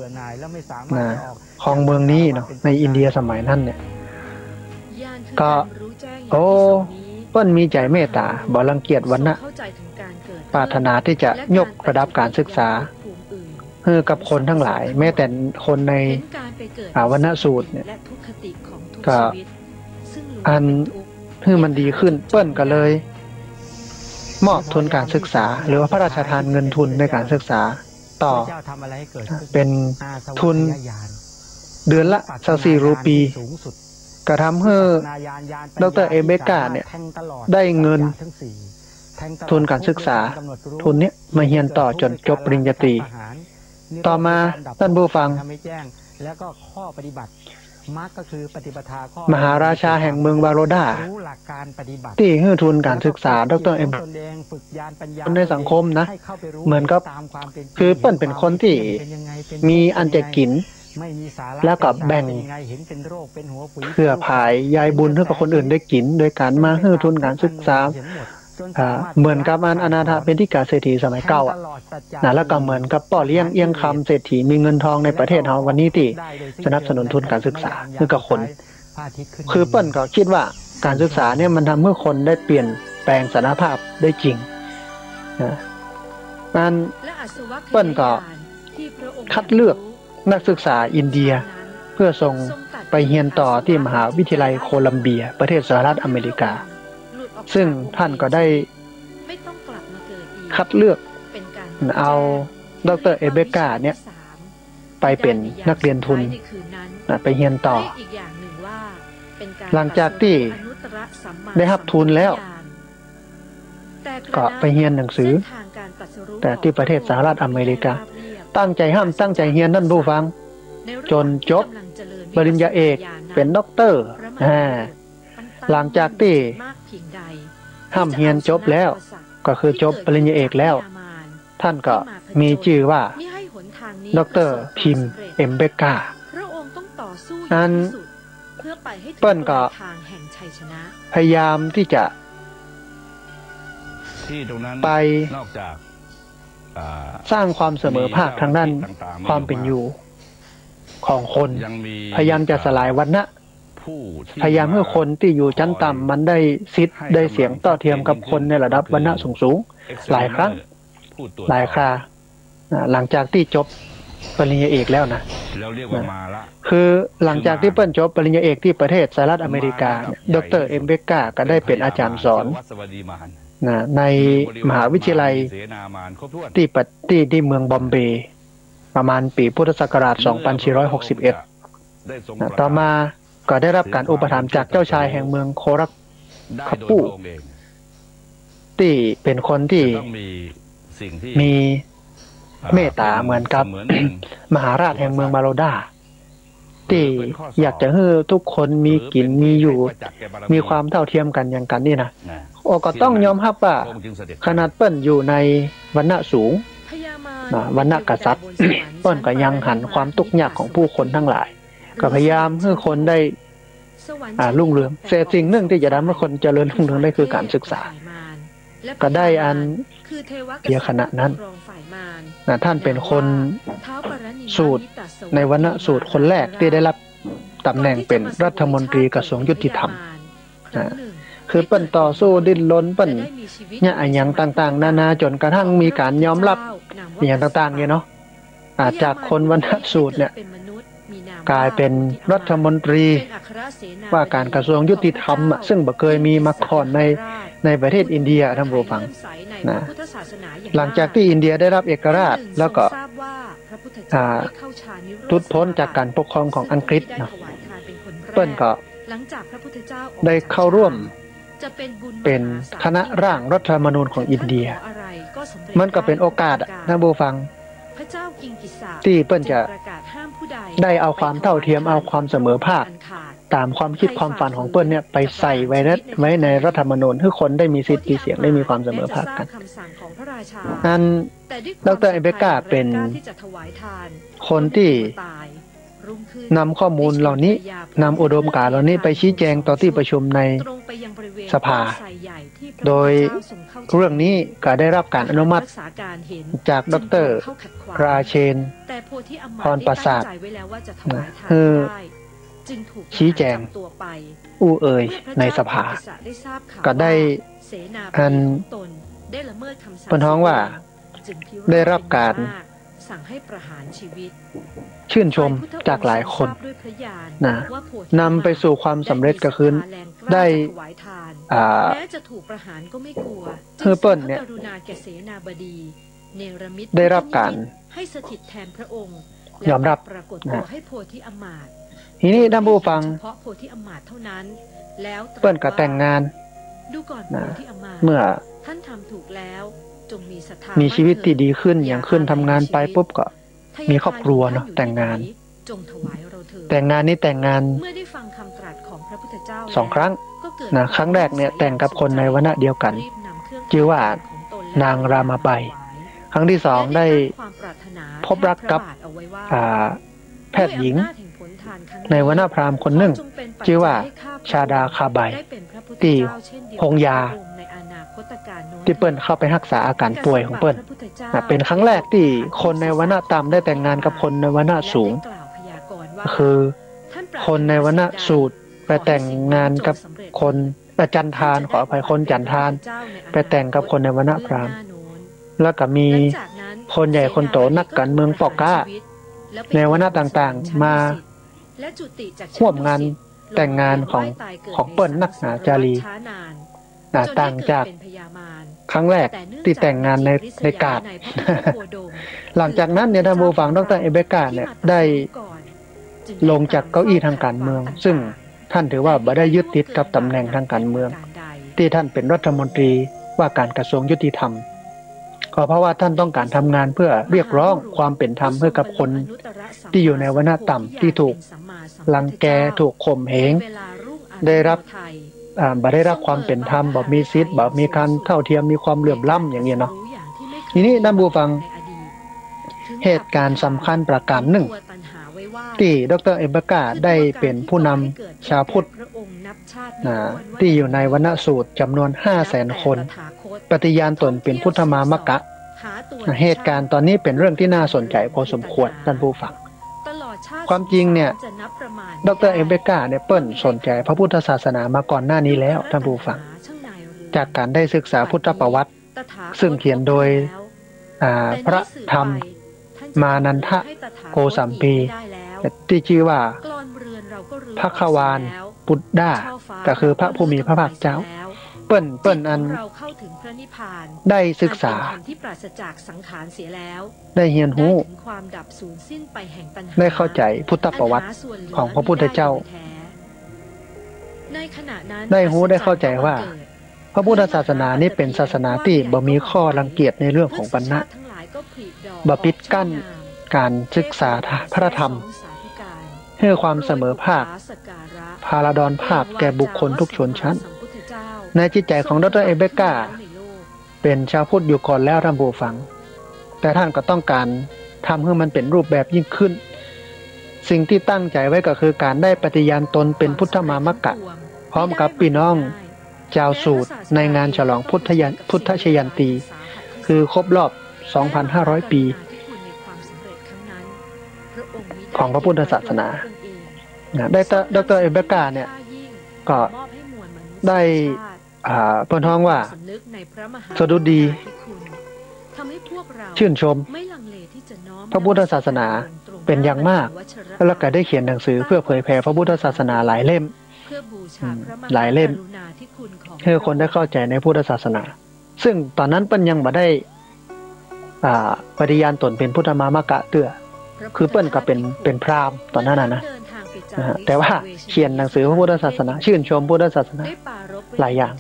A: ของเมืองนี้เนาะในอินเดียสมัยนั้นเนี่ยก็เปิ้นมีใจเมตตาบ่รังเกียจวรรณะปรารถนาที่จะยกระดับการศึกษากับคนทั้งหลายแม้แต่คนในวรรณสูตรเนี่ยก็มันดีขึ้นเปิ้นก็เลยมอบทุนการศึกษาหรือว่าพระราชทานเงินทุนในการศึกษาต่อเป็นทุนเดือนละ24 รูปีก็ทำให้ดร.เอมเบกาเนี่ยได้เงินทุนการศึกษาทุนนี้มาเรียนต่อจนจบปริญญาตรีต่อมาท่านผู้ฟังแล้วก็ข้อปฏิบัติก็คือปฏิปทามหาราชาแห่งเมืองบาโรดาที่ให้ทุนการศึกษาดร.เอ็มในสังคมนะเหมือนกับคือเปิ้นเป็นคนที่มีอันจะกิน
B: ไม่มีสาระ
A: แล้วก็แบ่ง
B: เป็นยังไงเห็นเป็นโรคเป็นหัวปุ๋ย
A: เพื่อผายยายบุญให้กับคนอื่นได้กินโดยการมาให้ทุนการศึกษาเหมือนกับอนาถาเป็นที่กาเศรษฐีสมัยเก่านะแล้วก็เหมือนกับป่อเลี้ยงเอียงคำเศรษฐีมีเงินทองในประเทศเราวันนี้ที่สนับสนุนทุนการศึกษาให้กับคนคือเปิ้ลก็คิดว่าการศึกษาเนี่ยมันทำให้คนได้เปลี่ยนแปลงสถานภาพได้จริงนะนั่นเปิ้ลก็คัดเลือกนักศึกษาอินเดียเพื่อส่งไปเรียนต่อที่มหาวิทยาลัยโคลัมเบียประเทศสหรัฐอเมริกาซึ่งท่านก็ได้คัดเลือกเอาดร.เอเบกาเนี่ยไปเป็นนักเรียนทุนไปเรียนต่อหลังจากที่ได้รับทุนแล้วก็ไปเรียนหนังสือแต่ที่ประเทศสหรัฐอเมริกาตั้งใจเรียนนั่นผู้ฟังจนจบปริญญาเอกเป็นด็อกเตอร์หลังจากที่เรียนจบแล้วก็คือจบปริญญาเอกแล้วท่านก็มีชื่อว่าดร.พิมพ์เอมเบกานั้นเปิ้ลก็พยายามที่จะไปสร้างความเสมอภาคทางด้านความเป็นอยู่ของคนพยายามจะสลายวรรณะพยายามให้คนที่อยู่ชั้นต่ำมันได้สิทธิ์ได้เสียงต่อเทียมกับคนในระดับวรรณะสูงๆหลายครั้งหลายคราหลังจากที่จบปริญญาเอกแล้วนะคือหลังจากที่เปิ้ลจบปริญญาเอกที่ประเทศสหรัฐอเมริกาดร.เอมเบกาก็ได้เป็นอาจารย์สอนในมหาวิทยาลัยที่เมืองบอมเบย์ประมาณปีพุทธศักราช 2461 ต่อมาก็ได้รับการอุปถัมภ์จากเจ้าชายแห่งเมืองโครักคาปูที่เป็นคนที่มีเมตตาเหมือนกับมหาราชแห่งเมืองมาโลดาที่อยากจะให้ทุกคนมีกินมีอยู่มีความเท่าเทียมกันอย่างกันนี่นะก็ต้องยอมรับว่าขนาดเปิ้ลอยู่ในวรรณะสูงวรรณะกษัตริย์เปิ้ลก็ยังหันความทุกข์ยากของผู้คนทั้งหลายก็พยายามให้คนได้รุ่งเรืองแต่สิ่งหนึ่งที่จะทำให้คนเจริญรุ่งเรืองได้คือการศึกษาก็ได้อันเดียขณะนั้นท่านเป็นคนสูตรในวรรณสูตรคนแรกที่ได้รับตำแหน่งเป็นรัฐมนตรีกระทรวงยุติธรรมคือเปิ้นต่อสู้ดิ้นรนเปิ้นเนี่ยอย่างต่างๆนานาจนกระทั่งมีการยอมรับอย่างต่างๆเนี่ยเนาะจากคนวรรณสูตรเนี่ยกลายเป็นรัฐมนตรีว่าการกระทรวงยุติธรรมซึ่งบ่เคยมีมาก่อนในประเทศอินเดียท่านผู้ฟังนะหลังจากที่อินเดียได้รับเอกราชแล้วก็หลุดพ้นจากการปกครองของอังกฤษนะเปิ้ลก็ได้เข้าร่วมเป็นคณะร่างรัฐธรรมนูญของอินเดียมันก็เป็นโอกาสท่านผู้ฟังที่เปิ้ลจะได้เอาความเท่าเทียมเอาความเสมอภาคตามความคิดความฝันของเปิ้ลเนี่ยไปใส่ไว้ในรัฐธรรมนูญให้คนได้มีสิทธิ์มีเสียงได้มีความเสมอภาคกันนั้นดร.เอเบกาเป็นคนที่นำข้อมูลเหล่านี้นำอุดมการณ์เหล่านี้ไปชี้แจงต่อที่ประชุมในสภาโดยเรื่องนี้ก็ได้รับการอนุมัติจากดร.ราเชนพรประสาทชี้แจงเอ่ยในสภาก็ได้อันเป็นท้องว่าได้รับการชื่นชมจากหลายคนนะนำไปสู่ความสำเร็จก็คือได้เฮอร์เปิลเนี่ยได้รับการยอมรับนะทีนี้ท่านผู้ฟังเปิ้ลก็แต่งงานนะเมื่อมีชีวิตที่ดีขึ้นอย่างขึ้นทำงานไปปุ๊บก็มีครอบครัวเนาะแต่งงานนี้แต่งงาน2 ครั้งนะครั้งแรกเนี่ยแต่งกับคนในวรรณะเดียวกันชื่อว่านางรามาไบครั้งที่2ได้พบรักกับ แพทย์หญิงในวรรณพราหมณ์คนหนึ่งชื่อว่าชาดาคาไบที่พงยาที่เปิ้ลเข้าไปรักษาอาการป่วยของเปิ้ลเป็นครั้งแรกที่คนในวรรณต่ำได้แต่งงานกับคนในวรรณสูงคือคนในวรรณสูตรไปแต่งงานกับคนจันทานขออภัยคนจันทานไปแต่งกับคนในวรรณพราหมณ์แล้วก็มีคนใหญ่คนโตนักการเมืองปอกก้าในวรรณต่างๆมาร่วมงานแต่งงานของเปิ้ลนักหนาจารีต่างจากครั้งแรกที่แต่งงานในกาด หลังจากนั้นเนี่ยท่านผู้ฟังดร.เอเบกาเนี่ยได้ลงจากเก้าอี้ทางการเมืองซึ่งท่านถือว่าบ่ได้ยึดติดกับตำแหน่งทางการเมืองที่ท่านเป็นรัฐมนตรีว่าการกระทรวงยุติธรรมก็เพราะว่าท่านต้องการทำงานเพื่อเรียกร้องความเป็นธรรมให้กับคนที่อยู่ในวรรณต่ำที่ถูกรังแกถูกข่มเหงได้รับบ่ได้รับความเป็นธรรมบ่มีสิทธิ์บ่มีการเท่าเทียมมีความเหลื่อมล้ำอย่างนี้เนาะทีนี้ท่านผู้ฟังเหตุการณ์สำคัญประการหนึ่งที่ดร.เอเบกาได้เป็นผู้นำชาวพุทธที่อยู่ในวรรณสูตรจำนวน 500,000 คนปฏิญาณตนเป็นพุทธมามกะเหตุการณ์ตอนนี้เป็นเรื่องที่น่าสนใจพอสมควรท่านผู้ฟังความจริงเนี่ยดร.เอเบกาเนี่ยเปิ้ลสนใจพระพุทธศาสนามาก่อนหน้านี้แล้วท่านผู้ฟังจากการได้ศึกษาพุทธประวัติซึ่งเขียนโดยพระธรรมมานันทะโกสัมพีที่ชื่อว่าพระขวานปุตดาก็คือพระผู้มีพระภาคเจ้าเปิ้ลอันได้ศึกษาได้เรียนรู้ได้เข้าใจพุทธประวัติของพระพุทธเจ้าได้รู้ได้เข้าใจว่าพระพุทธศาสนานี้เป็นศาสนาที่บ่มีข้อรังเกียจในเรื่องของวรรณะบ่ปิดกั้นการศึกษาพระธรรมให้ความเสมอภาคพาราดอนภาพแก่บุคคลทุกชนชั้นในจิตใจของดร.เอเบกาเป็นชาวพุทธอยู่ก่อนแล้วท่านผู้ฟังแต่ท่านก็ต้องการทำให้มันเป็นรูปแบบยิ่งขึ้นสิ่งที่ตั้งใจไว้ก็คือการได้ปฏิญาณตนเป็นพุทธมามกะพร้อมกับพี่น้องชาวสูตรในงานฉลองพุทธชยันตีคือครบรอบ 2,500 ปีของพระพุทธศาสนาได้ดร.เอเบกาเนี่ยก็ได้เปิดท้องว่าสดุดีชื่นชมพระพุทธศาสนาเป็นอย่างมากแล้วก็ได้เขียนหนังสือเพื่อเผยแผ่พระพุทธศาสนาหลายเล่มให้คนได้เข้าใจในพุทธศาสนาซึ่งตอนนั้นเปิ้ลยังบ่ได้ปฏิญาณตนเป็นพุทธมามกะเตื้อคือเปิ้ลก็เป็นพราหมณ์ตอนนั้นนะแต่ว่าเขียนหนังสือพระพุทธศาสนาชื่นชมพุทธศาสนาหลายอย่าง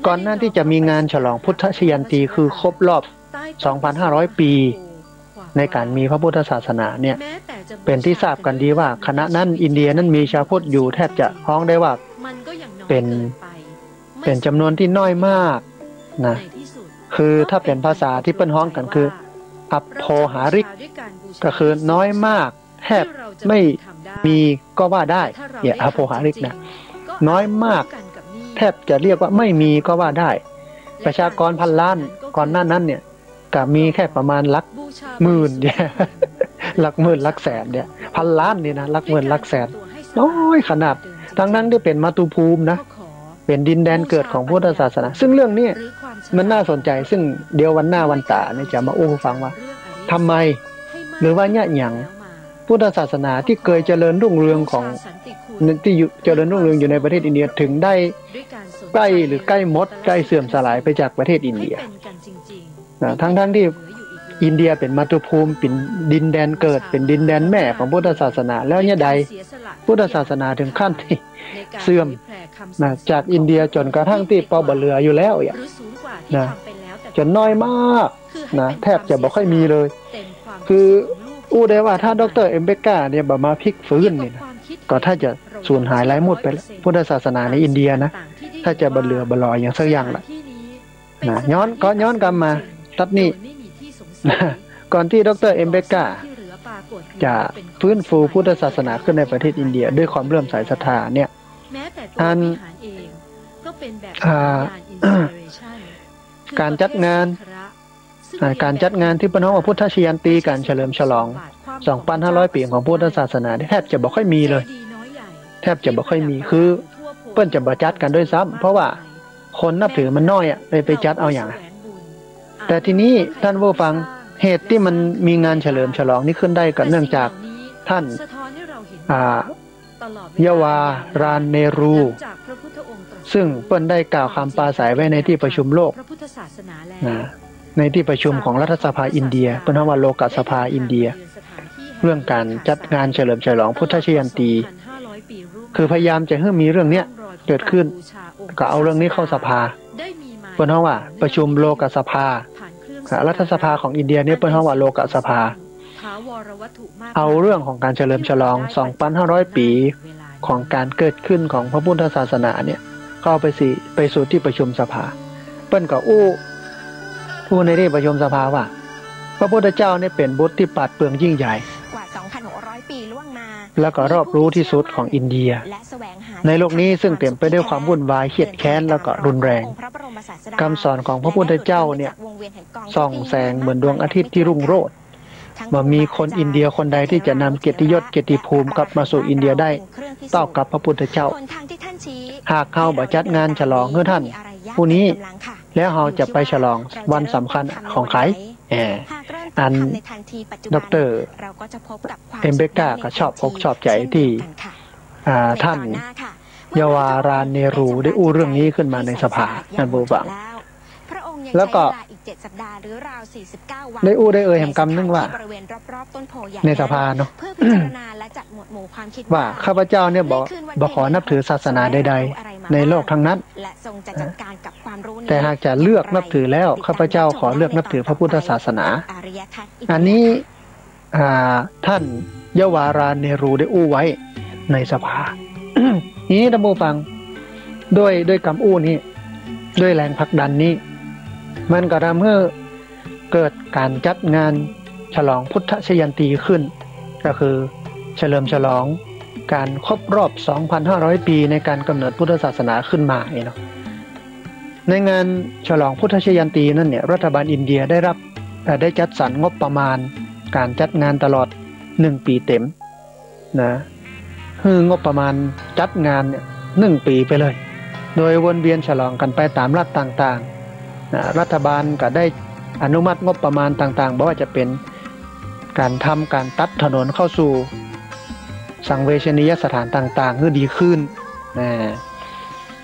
A: ก่อนหน้าที่จะมีงานฉลองพุทธชยันตีคือครบรอบ 2,500 ปีในการมีพระพุทธศาสนาเนี่ยเป็นที่ทราบกันดีว่าคณะนั้นอินเดียนั้นมีชาวพุทธอยู่แทบจะฮ้องได้ว่าเป็นจำนวนที่น้อยมากนะคือถ้าเป็นภาษาที่เปิ้นฮ้องกันคืออัปโภหาริกก็คือน้อยมากแทบไม่มีก็ว่าได้อย่าอัปโภหาริกนะน้อยมากแทบจะเรียกว่าไม่มีก็ว่าได้ประชากรพันล้านก่อนหน้านั้นเนี่ยก็มีแค่ประมาณหลักหมื่นเนี่ยหลักหมื่นหลักแสนเนี่ยพันล้านนี่นะหลักหมื่นหลักแสนน้อยขนาดทั้งนั้นที่เป็นมาตุภูมินะเป็นดินแดนเกิดของพุทธศาสนาซึ่งเรื่องนี้มันน่าสนใจซึ่งเดี๋ยววันหน้าวันตาเนี่ยจะมาอู้ฟังว่าทำไมหรือว่าเนี่ยอย่างพุทธศาสนาที่เคยเจริญรุ่งเรืองของที่เจริญรุ่งเรืองอยู่ในประเทศอินเดียถึงได้ใกล้หรือใกล้มดใกล้เสื่อมสลายไปจากประเทศอินเดียทั้งที่อินเดียเป็นมาตุภูมิเป็นดินแดนเกิดเป็นดินแดนแม่ของพุทธศาสนาแล้วเนี่ยใดพุทธศาสนาถึงขั้นที่เสื่อมจากอินเดียจนกระทั่งที่ปอบเหลืออยู่แล้วนะจนน้อยมากนะแทบจะบ่ค่อยมีเลยคืออู้ได้ว่าถ้าดร.เอเบกาเนี่ยบ่มาพลิกฟื้นนี่นะก็ถ้าจะสูญหายไร้หมดไปพุทธศาสนาในอินเดียนะถ้าจะบ่เหลือบ่ลอยอย่างสักอย่างละนะย้อนกลับมาตัดนี้ก่อนที่ดร.เอเบกา จะฟื้นฟูพุทธศาสนาขึ้นในประเทศอินเดียด้วยความเลื่อมใสศรัทธาเนี่ยการจัดงานที่พระน้องว่าพุทธชยันตีการเฉลิมฉลอง 2,500 ปีของพุทธศาสนาแทบจะบ่ค่อยมีเลยแทบจะบ่ค่อยมีคือเปิ้นจะบ่จัดกันด้วยซ้ำเพราะว่าคนนับถือมันน้อยไปจัดเอาอย่างแต่ทีนี้ท่านผู้ฟังเหตุที่มันมีงานเฉลิมฉลองนี้ขึ้นได้ก็เนื่องจากท่านยวารานเนรูซึ่งเปิ้นได้กล่าวคำปราศัยไว้ในที่ประชุมโลกในที่ประชุมของรัฐสภาอินเดียเปิ้นว่าโลกสภาอินเดียเรื่องการจัดงานเฉลิมฉลองพุทธชยันตีคือพยายามจะให้มีเรื่องเนี้ยเกิดขึ้นก็เอาเรื่องนี้เข้าสภาเปิ้นว่าประชุมโลกสภารัฐสภาของอินเดียเนี่ยเปิ้นว่าโลกสภาเอาเรื่องของการเฉลิมฉลอง 2,500 ปีของการเกิดขึ้นของพระพุทธศาสนาเนี่ยเข้าไปสู่ที่ประชุมสภาเปิ้นก็ผู้ในที่ประชุมสภาว่าพระพุทธเจ้าเนี่ยเป็นบุตรที่ปราดเปรื่องยิ่งใหญ่กว่า 2,600 ปีล่วงมาแล้วก็รอบรู้ที่สุดของอินเดียในโลกนี้ซึ่งเต็มไปด้วยความวุ่นวายเครียดแค้นแล้วก็รุนแรงคำสอนของพระพุทธเจ้าเนี่ยส่องแสงเหมือนดวงอาทิตย์ที่รุ่งโรจน์ว่ามีคนอินเดียคนใดที่จะนำเกียรติยศเกียรติภูมิกลับมาสู่อินเดียได้เท่ากับพระพุทธเจ้าหากเขาบ่จัดงานฉลองเพื่อท่านผู้นี้แล้วเราจะไปฉลองวันสำคัญของใครอันดร.เอมเบกาก็ชอบใจที่ท่านยวารานเนรูได้อู้เรื่องนี้ขึ้นมาในสภาท่านผู้ฟังแล้วก็ได้อู้ได้แห่งกรรมนึงว่าในสภาเนาะว่าข้าพเจ้าเนี่ยบ่ขอนับถือศาสนาใดๆในโลกทั้งนั้นแต่หากจะเลือกนับถือแล้วข้าพเจ้าขอเลือกนับถือพระพุทธศาสนาอันนี้ท่านยวารานเนรูได้อู้ไว้ในสภา นี้ท่านผู้ฟังด้วยคำอู้นี้ด้วยแรงผลักดันนี้มันก็ทำให้เกิดการจัดงานฉลองพุทธชยันตีขึ้นก็คือเฉลิมฉลองการครบรอบ 2,500 ปีในการกำเนิดพุทธศาสนาขึ้นมาเนาะในงานฉลองพุทธชยันตีนั่นเนี่ยรัฐบาลอินเดียได้จัดสรรงบประมาณการจัดงานตลอด1ปีเต็มนะคืองบประมาณจัดงานเนี่ย1ปีไปเลยโดยวนเวียนฉลองกันไปตามรัฐต่างๆรัฐบาลก็ได้อนุมัติงบประมาณต่างๆบอกว่าจะเป็นการตัดถนนเข้าสู่สังเวชนียสถานต่างๆให้ดีขึ้น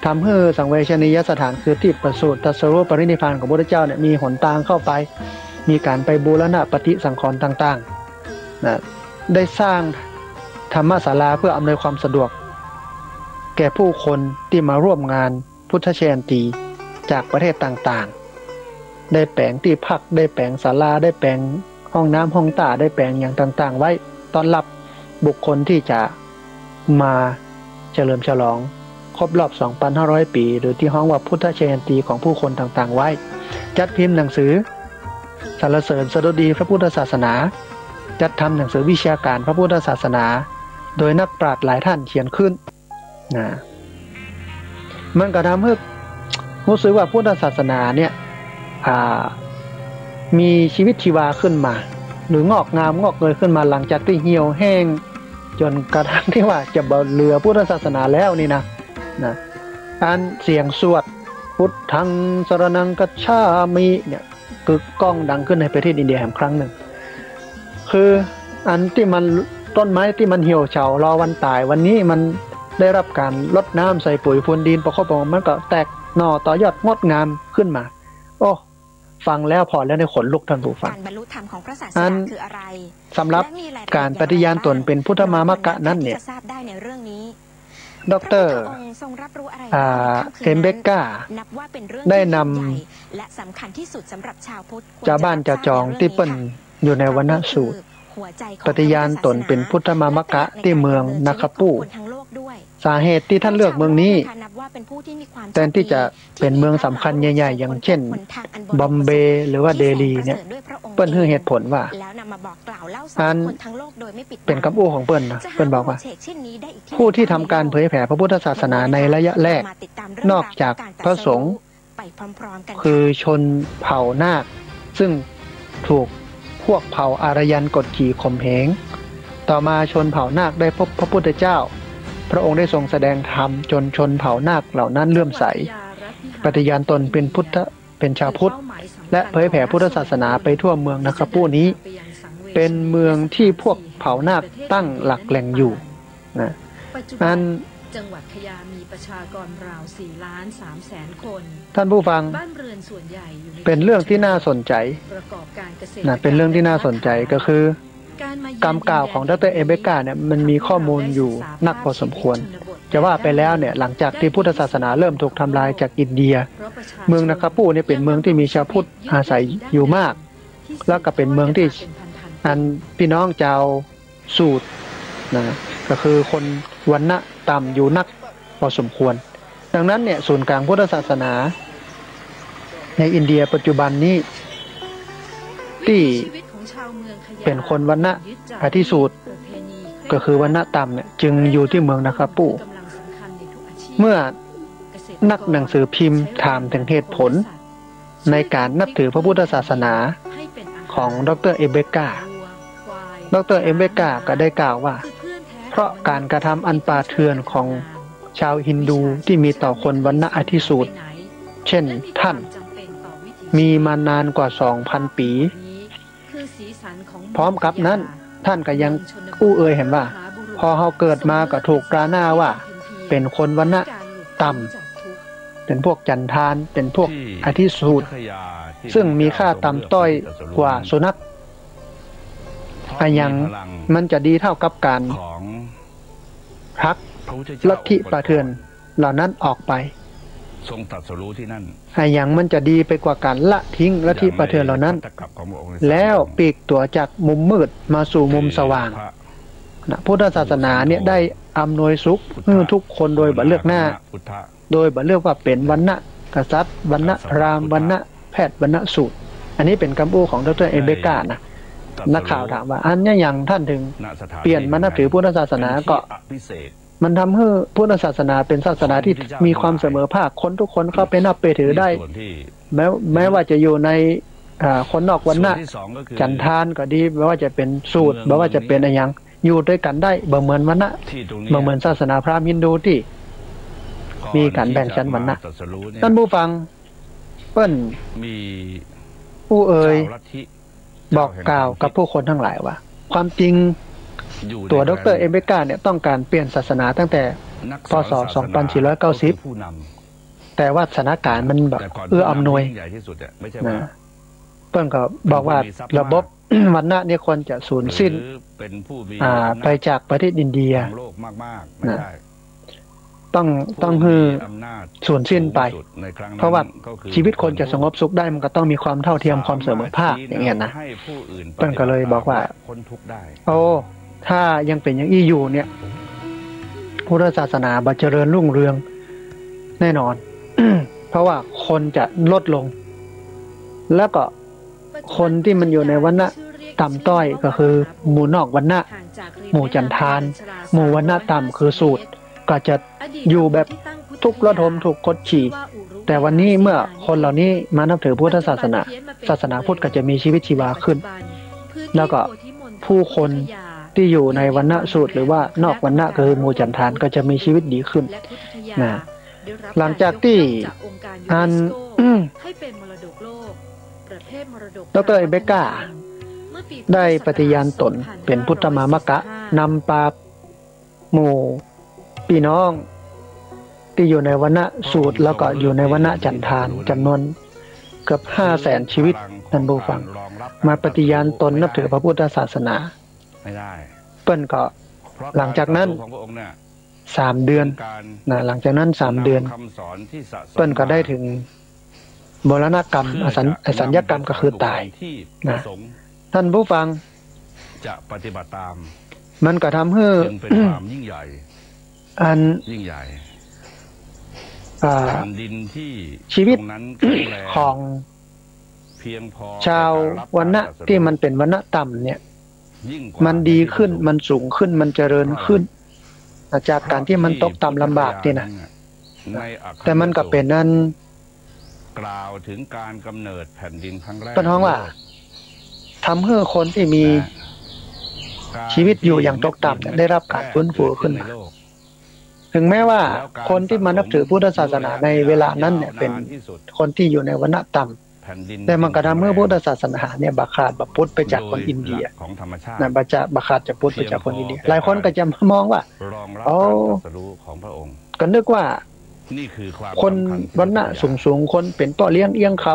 A: ทำให้สังเวชนียสถานคือที่ประสูติตรัสรู้ปรินิพพานของพระพุทธเจ้าเนี่ยมีหนทางเข้าไปมีการไปบูรณะปฏิสังขรณ์ต่างๆได้สร้างธรรมศาลาเพื่ออำนวยความสะดวกแก่ผู้คนที่มาร่วมงานพุทธชยันตีจากประเทศต่างๆได้แปลงที่พักได้แปลงศาลาได้แปลงห้องน้ำห้องตาได้แปลงอย่างต่างๆไว้ต้อนรับบุคคลที่จะมาเฉลิมฉลองครบรอบ 2,500 ปีหรือที่ฮ้องว่าพุทธชยันตีของผู้คนต่างๆไว้จัดพิมพ์หนังสือสรรเสริญสดุดีพระพุทธศาสนาจัดทำหนังสือวิชาการพระพุทธศาสนาโดยนักปราชญ์หลายท่านเขียนขึ้นมันก็ทำให้รู้สึกว่าพุทธศาสนาเนี่ยมีชีวิตชีวาขึ้นมาหรืองอกงามงอกเงยขึ้นมาหลังจากที่เหี่ยวแห้งจนกระทั่งที่ว่าจะเหลือพุทธศาสนาแล้วนี่นะการเสียงสวดพุทธังสรณังกัจฉามิเนี่ยกึกก้องดังขึ้นในประเทศอินเดียแห่งครั้งหนึ่งคืออันที่มันต้นไม้ที่มันเหี่ยวเฉารอวันตายวันนี้มันได้รับการรดน้ำใส่ปุ๋ยพรวนดินประคบประหงมมันก็แตกหน่อต่อยอดงดงามขึ้นมาโอ้ฟังแล้วพอแล้วในขนลุกท่านผู้ฟังการบรรลุธรรมของพระศาสนาคืออะไรสำหรับการปฏิญาณตนเป็นพุทธมามกะนั้นเนี่ยดร.เอมเบกกาได้นำชาวบ้านชาวจองที่เปิ้นอยู่ในวรรณสูตรปฏิญาณตนเป็นพุทธมามกะที่เมืองนาคาปูสาเหตุที่ท่านเลือกเมืองนี้
C: เป็นผู้ที่มีความ
A: แทนที่จะเป็นเมืองสำคัญใหญ่ๆอย่างเช่นบอมเบย์หรือว่าเดลีเนี่ยเปิ้นให้เหตุผลว่าเป็นคำอู้ของเปิ้นนะเปิ้นบอกว่าผู้ที่ทำการเผยแผ่พระพุทธศาสนาในระยะแรกนอกจากพระสงฆ์คือชนเผ่านาคซึ่งถูกพวกเผ่าอารยันกดขี่ข่มเหงต่อมาชนเผ่านาคได้พบพระพุทธเจ้าพระองค์ได้ทรงแสดงธรรมจนชนเผ่านาคเหล่านั้นเลื่อมใสปฏิญาณตนเป็นชาวพุทธและเผยแผ่พุทธศาสนาไปทั่วเมืองนาคาปูนี้เป็นเมืองที่พวกเผ่านาคตั้งหลักแหล่งอยู่นะนั้น
D: จังหวัดขยามีประชากรราว 4,300,000 คน
A: ท่านผู้ฟัง
D: บ้านเรือนส่วนใหญ่อยู่ใน
A: เป็นเรื่องที่น่าสนใจ
D: ประกอบการเกษตร
A: เป็นเรื่องที่น่าสนใจก็คือคำกล่าวของดร.เอเบกาเนี่ยมันมีข้อมูลอยู่นักพอสมควรจะว่าไปแล้วเนี่ยหลังจากที่พุทธศาสนาเริ่มถูกทำลายจากอินเดียเมืองนาคาปูเนี่ยเป็นเมืองที่มีชาวพุทธอาศัยอยู่มากแล้วก็เป็นเมืองที่พี่น้องชาวสูตรนะก็คือคนวรรณะต่ำอยู่นักพอสมควรดังนั้นเนี่ยศูนย์กลางพุทธศาสนาในอินเดียปัจจุบันนี้ที่เป็นคนวรรณะอธิสูตรก็คือวรรณะต่ำเนี่ยจึงอยู่ที่เมืองนาคาปูเมื่อนักหนังสือพิมพ์ถามถึงเหตุผลในการนับถือพระพุทธศาสนาของดร.เอเบกาดร.เอเบกาก็ได้กล่าวว่าเพราะการกระทำอันป่าเถื่อนของชาวฮินดูที่มีต่อคนวรรณะอธิสูตรเช่นท่านมีมานานกว่า 2,000 ปีพร้อมกับนั้นท่านก็ยังอู้เอ่ยเห็นว่าพอเขาเกิดมาก็ถูกปราณาว่าเป็นคนวรรณะต่ำเป็นพวกจันทานเป็นพวกอธิสูตรซึ่งมีค่าต่ำต้อยกว่าสุนัขอย่างมันจะดีเท่ากับการพักลัทธิป่าเถื่อนเหล่านั้นออกไป
E: ทรงตรัสรู้ที่นั่น
A: อย่างมันจะดีไปกว่าการละทิ้งลัทธิป่าเถื่อนเหล่านั้นแล้วปีกตัวจากมุมมืดมาสู่มุมสว่างนะพุทธศาสนาเนี่ยได้อำนวยสุขทุกคนโดยบัดเลือกหน้าโดยบัดเลือกว่าเป็นวรรณะกษัตริย์วรรณะพราหมณ์วรรณะแพทย์วรรณะสูตรอันนี้เป็นคำอู้ของดร.เอเบกานะนักข่าวถามว่าอันนี้อย่างท่านถึงเปลี่ยนมานับถือพุทธศาสนาก็มันทำให้พุทธศาสนาเป็นศาสนาที่มีความเสมอภาคคนทุกคนเข้าไปนับไปถือได้แม้ว่าจะอยู่ในคนนอกวรรณะจันทานก็ดีไม่ว่าจะเป็นสูตรไม่ว่าจะเป็นอะไรอย่างอยู่ด้วยกันได้บ่เหมือนวรรณะบ่เหมือนศาสนาพราหมณ์ฮินดูที่มีการแบ่งชั้นวรรณะท่านผู้ฟังเปิ้นผู้เอ่ยบอกกล่าวกับผู้คนทั้งหลายว่าความจริงตัวดร.เอเบกาเนี่ยต้องการเปลี่ยนศาสนาตั้งแต่พ.ศ. 2490แต่ว่าสถานการณ์มันแบบอำนวยนะเปิ้นก็บอกว่าระบบวรรณะเนี่ยควรจะสูญสิ้นไปจากประเทศอินเดียนะต้องคือสูญสิ้นไปเพราะว่าชีวิตคนจะสงบสุขได้มันก็ต้องมีความเท่าเทียมความเสมอภาคอย่างเงี้ยนะเปิ้นก็เลยบอกว่าโอ้ถ้ายังเป็นอย่างอี้อยู่เนี่ยพุทธศาสนาบ่เจริญรุ่งเรืองแน่นอน เพราะว่าคนจะลดลงแล้วก็คนที่มันอยู่ในวรรณะต่ำต้อยก็คือหมู่นอกวรรณะหมู่จันทานหมู่วรรณะต่ำคือสูตรก็จะอยู่แบบทุกข์ระทมถูกกดขี่แต่วันนี้เมื่อคนเหล่านี้มานับถือพุทธศาสนาพุทธก็จะมีชีวิตชีวาขึ้นแล้วก็ผู้คนที่อยู่ในวรรณะสูตรหรือว่านอกวรรณะคือหมู่จันทานก็จะมีชีวิตดีขึ้นนะหลังจากที่ดร.เอเบกาได้ปฏิญาณตนเป็นพุทธมามกะนำปราบหมู่พี่น้องที่อยู่ในวรรณะสูตรแล้วก็อยู่ในวรรณะจันทานจำนวนเกือบ 500,000 ชีวิตท่านผู้ฟังมาปฏิญาณตนนับถือพระพุทธศาสนาไม่ได้เปิ้นก็หลังจากนั้น3 เดือนนะหลังจากนั้น3 เดือนเปิ้นก็ได้ถึงมรณกรรมอสัญญกรรมก็คือตายนะท่านผู้ฟังจะปฏิบัติตามมันก็ทำให้เป็นความยิ่งใหญ่อันยิ่งใหญ่
E: แผ่นดินที่
A: ชีวิต
E: ตรงนั้นแข็งแรง
A: ของ
E: เพียงพอ
A: ชาว
E: ในการรับ
A: วรรณะ
E: การตรัสรู้
A: ที่มันเป็นวรรณะต่ำเนี่ย
E: ยิ่งกว่า
A: มันดีขึ้น
E: ในที่
A: มันสูงขึ้นมันเจริญขึ้น จากการที่มันตกต่ำลำบากนี่นะ
E: ในอัคค
A: แต่มันก็เป็นนั่น
E: กล่าวถึงการกำเนิดแผ่นดินครั้งแรก
A: เป็นห้องว่า
E: ขโลก
A: ทำให้คนที่มี
E: และ
A: ชีวิตอยู่อย่างตกต่ำเนี่ยได้รับการฟื้นฟูขึ้นมา
E: ใโลก
A: ถึงแม้ว่า
E: แล้วการ
A: คนที่มานับถือพุทธศาสนาในเวลานั้นเนี่ยเป็น
E: ยาวนานที่สุด
A: คนที่อยู่ในวรรณะต่ำ
E: แผ่นดิน
A: แต่มันก็ทำให้พุทธศาสนาเนี่ยบักขาดบักพุทธไปจากคนอินเดีย
E: โดหลักของธรรมชาติ
A: นะบักขาดจากพุทธไปจากคนอินเดีย หลายคนก็จะมองว่า
E: รองรับ
A: โอ้
E: การตรัสรู้ของพระองค์
A: ก็นึกว่า
E: นี่คือความ
A: คน
E: สำญ
A: วรรณะสูงคนเป็นป้อเลี้ยงเอี้ยงค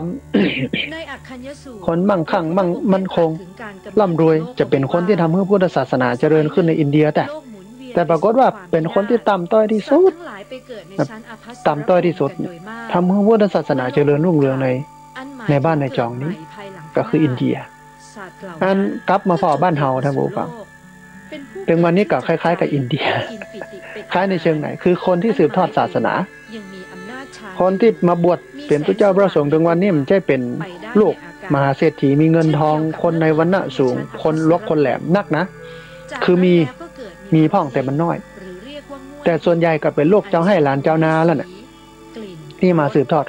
A: ำ
D: ในอัคคัญญสูตร
A: คนมั่งคั่งมั่นคง
D: ถึการกำเนิด
A: ร่ำรวยจะเป็นคนที่ทำให้พุทธศาสนาเจริญขึ้นในอินเดียแต่
D: โลกหมุนเวียน
A: แต่ปรากฏว่าเป็นคนที่ต่ำต้อยที่สุด
D: สัตว์ทั้งหลายไปเกิดในชั้นอภัส
A: ต่ำต้อยที่สุด
D: กันโดยมาก
A: ทำให้พุทธศาสนาเจริญรุ่งเรืองใน
D: อัหมย
A: ในบ้านในจองนี้
D: เกิดใหม่ภายหลัง
A: ก็คืออินเดีย
D: สัตว์เหล่า
A: อันกลับมาพอบ้านเฮาท่านผู้ฟัง
D: เป็นผู้
A: ถึงวันนี้ก็คล้ายๆกับอินเดีย
D: กินปิติเป็น
A: คล้ายในเชิงไหน คือคนที่สืบทอดศาสนา
D: ยังมีอำนาจช้าง
A: คนที่มาบวชเป็นพระเจ้าพระสงฆ์ถึงวันนี้มันใช่เป็นลูกมหาเศรษฐีมีเงินทองคนในวรรณะสูง คนลกคนแหลมนักนะ
D: จาก
A: คือมี
D: นั้นแล้วก็เกิด
A: มีพ่องแต่มันน้อย
D: หรือเรียกว่าง่วย
A: แต่ส่วนใหญ่ก็เป็นลูกเจ้าให้หลานเจ้านาแล้วน่ะ
D: กลิ่น
A: ที่มาสืบทอด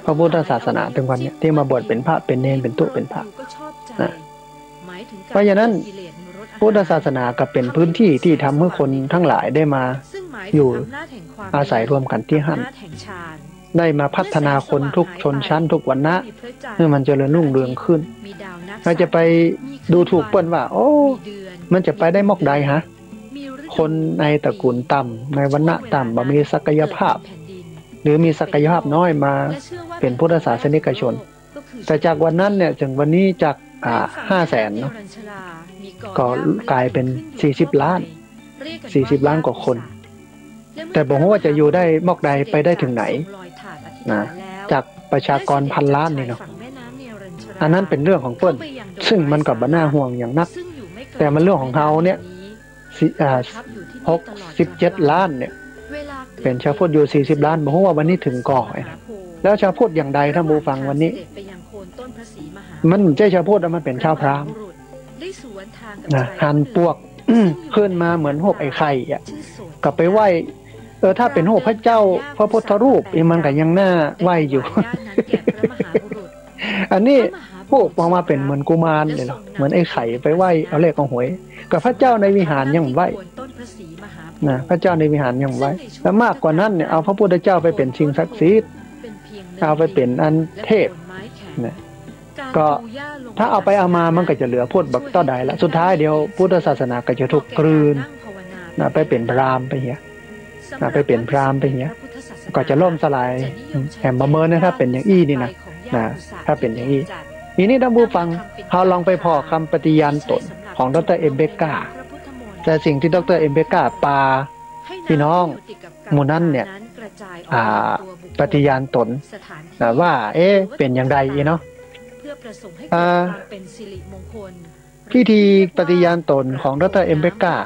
A: พระพุทธศาสนาถึงวันเนี้ยที่มาบวชเป็นพระเป็นเนรเป็นตุเป็นพระ
D: ก็ชอบใจ
A: นะ
D: หมายถึงก
A: เพราะฉะนั้น
D: กิเลสในรสอาหาร
A: พุทธศาสนาก็เป็นพื้นที่ที่ทำให้คนทั้งหลายได้มา
D: ซึ่งหมาย
A: อ
D: ถึ
A: ยู่
D: งอำนาจแห่งความ
A: อาศัยรวมกันที่หั่น
D: อำนาจแห่งฌาน
A: ได้มาพัฒนาคนทุกชนชั้นทุกวรรณะ
D: มีพระจันทร์
A: ให้มันเจริญรุ่งเรืองขึ้น
D: มีดาวนัก
A: เราจะไปดูถูกเปิ้นว่า โอ้
D: มีเดือน
A: มันจะไปได้มอกใดฮะ
D: มีฤดู
A: คนในตระกูลต่ำในวรรณะต่ำบ่มีศักยภาพ
D: แผ่นดิน
A: หรือมีศักยภาพน้อยมา
D: และชื่อว่า
A: เป็นพุทธศาสนิกชน
D: ก็คือ
A: แต่จากวันนั้นเนี่ยถึงวันนี้จาก500,000เนาะ ก็กลายเป็น40ล้าน40ล้านกว่าคน แต่บอกว่าจะอยู่ได้มอกใดไปได้ถึงไหนนะจากประชากรพันล้านนี่เนาะอันนั้นเป็นเรื่องของเปิ้นซึ่งมันกับบ่น่าห่วงอย่างนัก แต่มันเรื่องของเฮาเนี่ย67 ล้านเนี่ยเป็นชาวพุทธอยู่40ล้านบอกว่าวันนี้ถึงก่อไอ้นะแล้วชาวพุทธอย่างใดท่านผู้ฟังวันนี้ มันไม่ใช่ชาวพุทธมันเป็นชาวพราหมณ์นะหันปวก ขึ้นมาเหมือนโหบไอ้ไข่อ่ะกลับไปไหว้ถ้าเป็นโหบพระเจ้าพระพุทธรูปมันก็ยังน่าไหว้อยู่ อันนี้พวกออกมาเป็นเหมือนกุมารเลยเนาะเหมือนไอ้ไข่ไปไหว้เอาเลขเอาหวยกับพระเจ้าในวิหารยังไหว้นะพระเจ้าในวิหารยังไหว้แล้วมากกว่านั้นเนี่ยเอาพระพุทธเจ้าไปเป็นสิ่งศักดิ์สิทธิ์เอาไปเป็นอันเทพนะก็ถ้าเอาไปเอามามันก็จะเหลือพูดบักต่อใดละสุดท้ายเดียวพุทธศาสนาก็จะถูกกลืนนะไปเป็นพราหมณ์ไปเหี้ยนะไปเป็นพราหมณ์ไปเหี้ยก็จะล่มสลายแหมประเมินนะถ้าเป็นอย่างอี้นี่นะถ้าเป็นอย่างอี้ทีนี้ท่านผู้ฟังเราลองไปพอคำปฏิญาณตนของดร.เอมเบกาแต่สิ่งที่ดร.เอมเบกาปาพี่น้องหมู่นั้นเนี่ยปฏิญาณตนว่าเป็นอย่างไรเนาะพิธีปฏิญาณตนของดร.เอมเบกา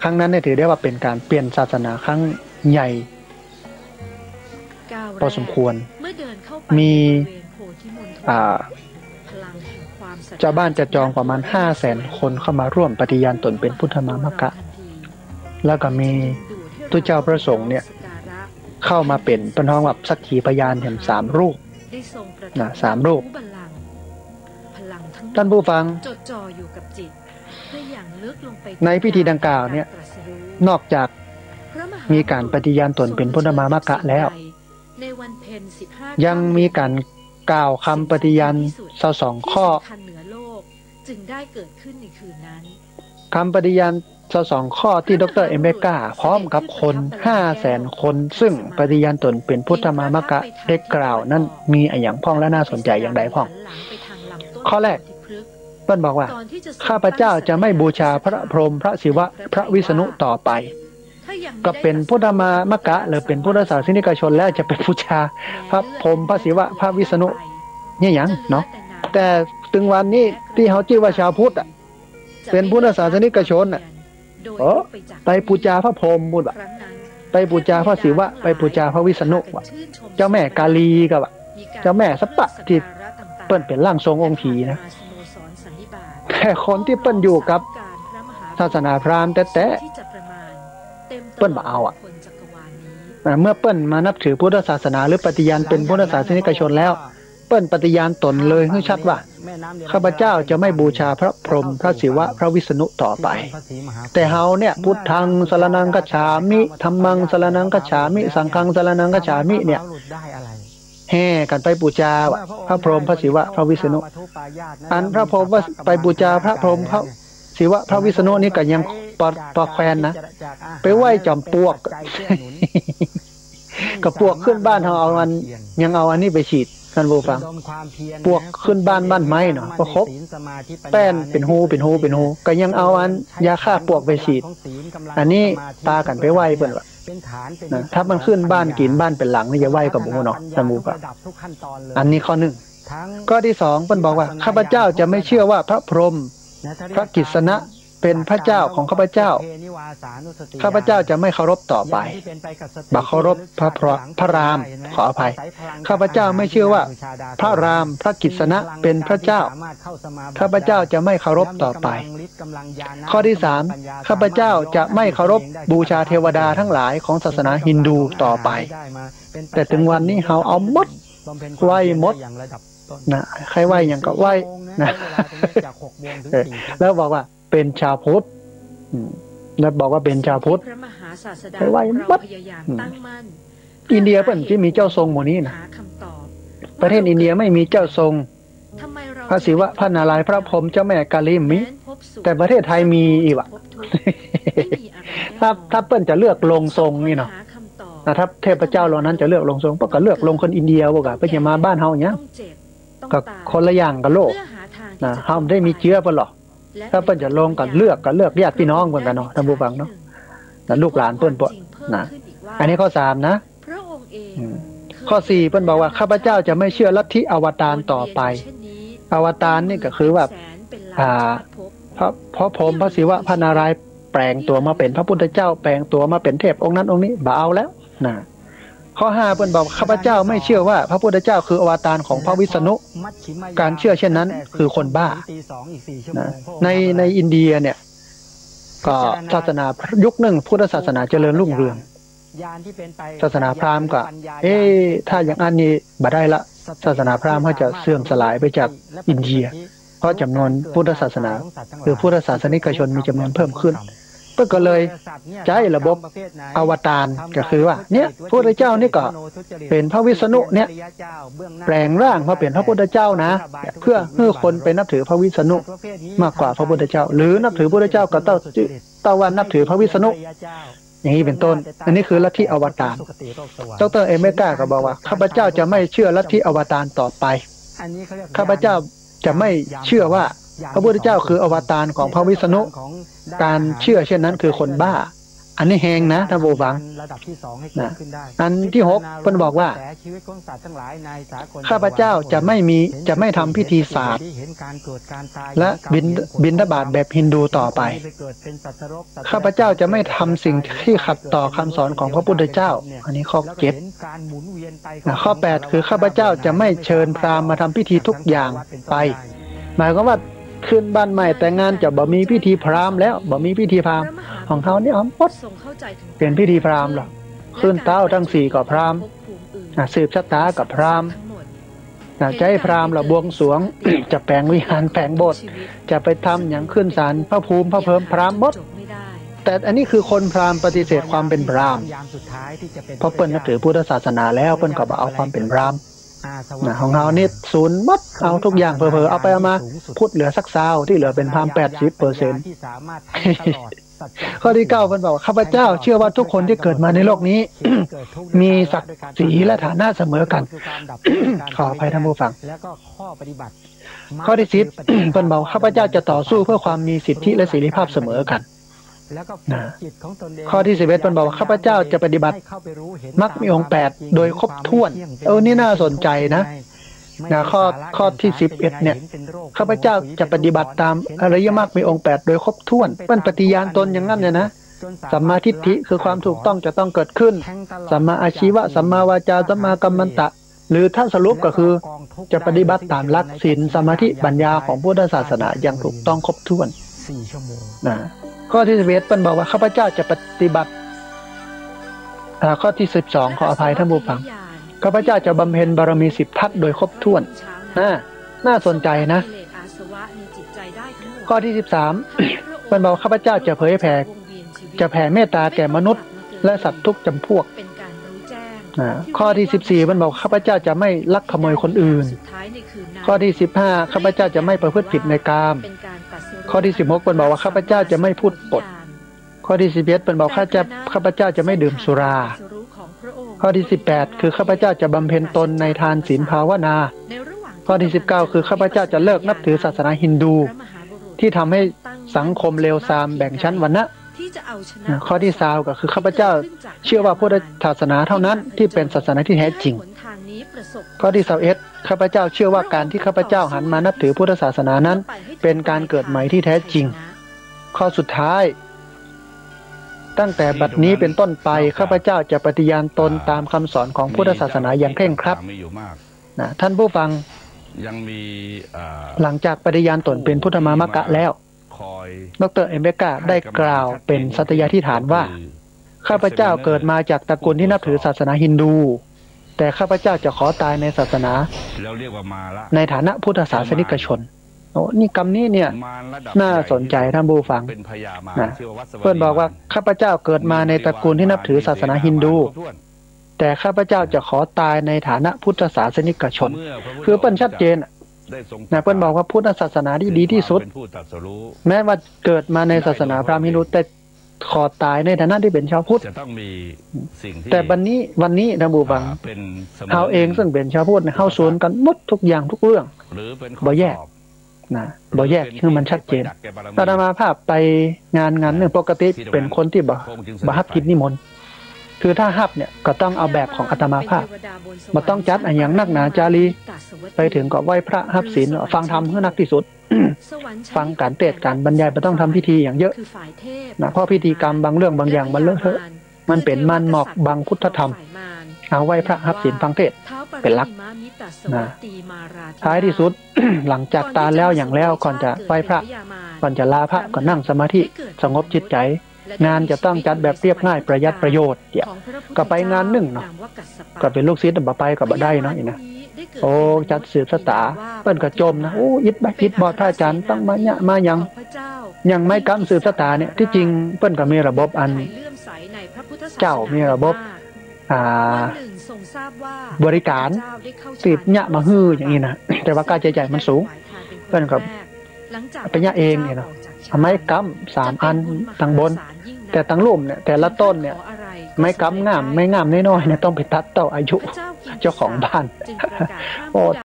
A: ครั้งนั้นเนี่ยถือได้ว่าเป็นการเปลี่ยนศาสนาครั้งใหญ่พอสมควรมีชาวบ้านจะจองประมาณ 500,000 คนเข้ามาร่วมปฏิญาณตนเป็นพุทธมามกะแล้วก็มีตุเจ้าพระสงฆ์เนี่ยเข้ามาเป็นต้นห้องแบบสักขีพยานแห่ง3 รูปนะ3 รูปท่านผู้ฟังในพิธีดังกล่าวเนี่ยนอกจากมีการปฏิญาณตนเป็นพุทธมามกะแล้วยังมีการกล่าวคำปฏิญาณ22 ข้อคำปฏิญาณ22 ข้อที่ดร.เอมเบกาพร้อมกับคน 500,000 คนซึ่งปฏิญาณตนเป็นพุทธมามกะได้กล่าวนั้นมีอย่างพ้องและน่าสนใจอย่างใดพ้องข้อแรกเปิ้ลบอกว่าข้าพเจ้าจะไม่บูชาพระพรหมพระศิวะพระวิษณุต่อไปก็เป็นพุทธมามกะหรือเป็นพุทธศาสนิกชนแล้วจะเป็นบูชาพระพรหมพระศิวะพระวิษณุเนี่ยยังเนาะแต่ถึงวันนี้ที่เขาชื่อว่าชาวพุทธเป็นพุทธศาสนิกชนไปบูชาพระพรหมบุญ ไปบูชาพระศิวะไปบูชาพระวิษณุวะเจ้าแม่กาลีกับเจ้าแม่สัปปะที่เปิ้นเป็นร่างทรงองค์ผีนะแค่คนที่เปิ้นอยู่กับศาสนาพราหมณ์แต่เปิ้นบ่เอาเมื่อเปิ้นมานับถือพุทธศาสนาหรือปฏิญาณเป็นพุทธศาสนิกชนแล้วเปิ้นปฏิญาณตนเลยให้ชัดว่าข้าพเจ้าจะไม่บูชาพระพรหมพระศิวะพระวิษณุต่อไปแต่เฮาเนี่ยพุทธังสรณังคัจฉามิธัมมังสรณังคัจฉามิสังฆังสรณังคัจฉามิเนี่ยแห่กันไปบูชาพระพรหมพระศิวะพระวิษณุอันพระพรหมว่าไปบูชาพระพรหมพระศิวะพระวิษณุนี่ก็ยังปอแควนนะไปไหว้จอมปลวกกับปลวกขึ้นบ้านเฮาเอาอันยังเอาอันนี้ไปฉีดท่านผู้ฟังปวกขึ้นบ้านไม้เนาะก็ครบแป้นเป็นหูก็ยังเอาอันยาฆ่าปวกไปฉีดอันนี้ตากันไปไหว้เพิ่นว่าถ้ามันขึ้นบ้านกินบ้านเป็นหลังนี่จะไหว้กับหมูเนาะท่านผู้ฟังอันนี้ข้อหนึ่งข้อที่สองเพิ่นบอกว่าข้าพเจ้าจะไม่เชื่อว่าพระพรหมพระกิษณะเป็นพระเจ้าของข้าพเจ้าข้าพเจ้าจะไม่เคารพต่อไปบักเคารพพระรามขออภัยข้าพเจ้าไม่เชื่อว่าพระรามพระกิษณะเป็นพระเจ้าข้าพเจ้าจะไม่เคารพต่อไปข้อที่สามข้าพเจ้าจะไม่เคารพบูชาเทวดาทั้งหลายของศาสนาฮินดูต่อไปแต่ถึงวันนี้เฮาเอาหมดไหว้หมดนะใครไหว้อย่างก็ไหว้นะแล้วบอกว่าเป็นชาวพุทธแล้วบอกว่าเป็นชาวพุทธไปไหว้หมดอินเดียเพิ่นที่มีเจ้าทรงหมู่นี้นะประเทศอินเดียไม่มีเจ้าทรงพระศิวะพระนารายณ์พระพรหมเจ้าแม่กาลีมีแต่ประเทศไทยมีอีกว่ะถ้าเปิ้นจะเลือกลงทรงนี่เนาะถ้าเทพเจ้าเหล่านั้นจะเลือกลงทรงพวกก็เลือกลงคนอินเดียพวกก็จะมาบ้านเฮาอย่างเงี้ยก็คนละอย่างกับโลกนะเฮาได้มีเชื้อเพิ่นหรอกถ้าเปิ้นจะลงกันเลือกญาติพี่น้องเพิ่นกันเนาะท่านผู้ฟังเนาะแต่ลูกหลานเปิ้นบ่นะอันนี้ข้อ3นะข้อ4เปิ้นบอกว่าข้าพเจ้าจะไม่เชื่อลัทธิอวตารต่อไปอวตารนี่ก็คือว่าพระพรหมพระศิวะพระนารายณ์แปลงตัวมาเป็นพระพุทธเจ้าแปลงตัวมาเป็นเทพองค์นั้นองค์นี้บ่เอาแล้วนะข้อ5เปิ้นบอกข้าพเจ้าไม่เชื่อว่าพระพุทธเจ้าคืออวตารของพระวิษณุการเชื่อเช่นนั้นคือคนบ้านะในอินเดียเนี่ยก็ศาสนายุคหนึ่งพุทธศาสนาเจริญรุ่งเรืองศาสนาพราหมณ์ก็ถ้าอย่างอันนี้บ่ได้ละศาสนาพราหมณ์เขาจะเสื่อมสลายไปจากอินเดียเพราะจำนวนพุทธศาสนาหรือพุทธศาสนิกชนมีจำนวนเพิ่มขึ้นก็เลยใช้ระบบอวตารก็คือว่าเนี่ยพระพุทธเจ้านี่ก็เป็นพระวิษณุเนี่ยแปลงร่างมาเป็นพระพุทธเจ้านะเพื่อให้คนไปนับถือพระวิษณุมากกว่าพระพุทธเจ้าหรือนับถือพระพุทธเจ้าก็ต้องวันนับถือพระวิษณุอย่างนี้เป็นต้นอันนี้คือลัทธิอวตารดร.เอเมกาก็บอกว่าข้าพเจ้าจะไม่เชื่อลัทธิอวตารต่อไปข้าพเจ้าจะไม่เชื่อว่าพระพุทธเจ้าคืออวตารของพระวิษณุการเชื่อเช่นนั้นคือคนบ้าอันนี้แหงนะท่านผู้ฟังนะอันที่6เพิ่นบอกว่าข้าพเจ้าจะไม่ทำพิธีสาปและบิณฑบาตแบบฮินดูต่อไปข้าพเจ้าจะไม่ทำสิ่งที่ขัดต่อคำสอนของพระพุทธเจ้าอันนี้ข้อ7ข้อ8คือข้าพเจ้าจะไม่เชิญพราหมณ์มาทำพิธีทุกอย่างไปหมายความว่าขึ้นบ้านใหม่แต่งงานจะบ่มีพิธีพราหมณ์แล้วบ่มีพิธีพราหมณ์ของเขาเนี่ยหมดเป็นพิธีพราหมณ์หรอขึ้นเต้าทั้ง4ก็พราหมณ์สืบชะตากับพราหมณ์จะให้พราหมณ์บวงสรวง จะแปลงวิหารแปลงโบสถ์จะไปทำอย่างขึ้นศาลพระภูมิพระเพิ่มพราหมณ์หมดแต่อันนี้คือคนพราหมณ์ปฏิเสธความเป็นพราหมณ์เพราะเปิ้นนับถือพุทธศาสนาแล้วเปิ้นก็บ่เอาความเป็นพราหมณ์ของเรานี่ศูนย์มัดเอาทุกอย่างเพอเอาไปเอามาพูดเหลือสักซาวที่เหลือเป็นพราหมณ์ 80% ข้อที่9เพิ่นบอกข้าพเจ้าเชื่อว่าทุกคนที่เกิดมาในโลกนี้ มีศักดิ์ศรีและฐานะเสมอกัน ขออภัยท่านผู้ฟังข้อที่10 เพิ่นบอกข้าพเจ้าจะต่อสู้เพื่อความมีสิทธิและเสรีภาพเสมอกันข้อที่11เพิ่นบอกว่าข้าพเจ้าจะปฏิบัติมรรคมีองค์8โดยครบถ้วนนี่น่าสนใจนะข้อที่11เนี่ยข้าพเจ้าจะปฏิบัติตามอริยมรรคมีองค์8โดยครบถ้วนเปิ้นปฏิญาณตนอย่างนั้นเนี่ยนะ สัมมาทิฏฐิคือความถูกต้องจะต้องเกิดขึ้นสัมมาอาชีวะสัมมาวาจาสัมมากัมมันตะหรือถ้าสรุปก็คือจะปฏิบัติตามหลักศีลสมาธิปัญญาของพุทธศาสนาอย่างถูกต้องครบถ้วน
B: 4 ชั่วโมง
A: ข้อที่11เป็นบอกว่าข้าพเจ้าจะปฏิบัติข้อที่12ขออภัยท่านผู้ฟังข้าพเจ้าจะบำเพ็ญบารมี10ทัศน์โดยครบถ้วนน่าสนใจนะข้อที่13เป็นบอกข้าพเจ้าจะเผยแผ่จะแผ่เมตตาแก่มนุษย์และสัตว์ทุกจำพวกข้อที่14มันบอกข้าพเจ้าจะไม่ลักขโมยคนอื่นข้อที่15ข้าพเจ้าจะไม่ประพฤติผิดในกามข้อที่16มันบอกว่าข้าพเจ้าจะไม่พูดปดข้อที่11มันบอกข้าพเจ้าจะไม่ดื่มสุราข้อที่18คือข้าพเจ้าจะบำเพ็ญตนในทานศีลภาวนาข้อที่19คือข้าพเจ้าจะเลิกนับถือศาสนาฮินดูที่ทำให้สังคมเลวทรามแบ่งชั้นวรรณะข้อที่20ก็คือข้าพเจ้าเชื่อว่าพุทธศาสนาเท่านั้นที่เป็นศาสนาที่แท้จริงข้อที่21ข้าพเจ้าเชื่อว่าการที่ข้าพเจ้าหันมานับถือพุทธศาสนานั้นเป็นการเกิดใหม่ที่แท้จริงข้อสุดท้ายตั้งแต่บัดนี้เป็นต้นไปข้าพเจ้าจะปฏิญาณตนตามคำสอนของพุทธศาสนาอย่างเคร่งครัดท่านผู้ฟัง
E: ยังมี
A: หลังจากปฏิญาณตนเป็นพุทธมามกะแล้วดร.เอเมกาได้กล่าวเป็นสัตยาธิฐานว่าข้าพเจ้าเกิดมาจากตระกูลที่นับถือศาสนาฮินดูแต่ข้าพเจ้าจะขอตายในศาสนาในฐานะพุทธศาสนิกชนนี่คำนี้เนี่ยน่าสนใจท่านผู้ฟังนะเพื่อนบอกว่าข้าพเจ้าเกิดมาในตระกูลที่นับถือศาสนาฮินดูแต่ข้าพเจ้าจะขอตายในฐานะพุทธศาสนิกชนคือเปิ้นชัดเจนนะเปิ้นบอกว่าพุทธศาสนาที่ดีที่สุดแม้ว่าเกิดมาในศาสนาพราหมณ์ฮินดูแต่ขอตายในฐานะที่เป็นชาวพุทธแต่วันนี้ท่านผู้ฟังเขาเองซึ่งเป็นชาวพุทธเข้าสวนกันหมดทุกอย่างทุกเรื่องบ่แยกนะบ่แยกคือมันชัดเจนอาตมาภาพไปงานหนึ่งปกติเป็นคนที่บ่ฮับกิจนิมนต์คือถ้าฮับเนี่ยก็ต้องเอาแบบของอาตมาภาพบ่ต้องจัดอันอย่างนักหนาจารีไปถึงก็ไหว้พระฮับศีลฟังธรรมเพื่อนักที่สุด ฟังการเทศน์การบรรยายบ่ต้องทำพิธีอย่างเยอะนะเพราะพิธีกรรมบางเรื่องบางอย่างมันเลอะเทอะมันเป็นมันหมอกบางพุทธธรรมเอาไหว้พระฮับศีลฟังเทศน์เป็นหลักนะท้ายที่สุด หลังจากตายแล้วอย่างแล้วก่อนจะไหว้พระก่อนจะลาพระก็นั่งสมาธิสงบจิตใจงานจะต้องจัดแบบเรียบง่ายประหยัดประโยชน์เดี๋ยวก็ไปงานหนึ่งเนาะก็เป็นลูกศิษย์บ่ไปก็บ่ได้เนาะนะโอ้จัดสืบชะตาเปิ้นก็จมนะโอ้อิดบอดพระอาจารย์ต้องมาเนี่ยมายังไม่กำสืบชะตาเนี่ยที่จริงเปิ้นก็มีระบบอันเจ้ามีระบบบริการติดเนี่ยมาฮื้ออย่างนี้นะแต่ว่าค่าใช้จ่ายมันสูงเปิ้นก็ไปเนี่ยเองเนี่ยเนาะไม้กำ3 อันตั้งบนแต่ตั้งลุ่มเนี่ยแต่ละต้นเนี่ยไม้กำงามไม่งามน้อยๆเนี่ยต้องไปตัดต่ออายุเจ้าของบ้านโอ้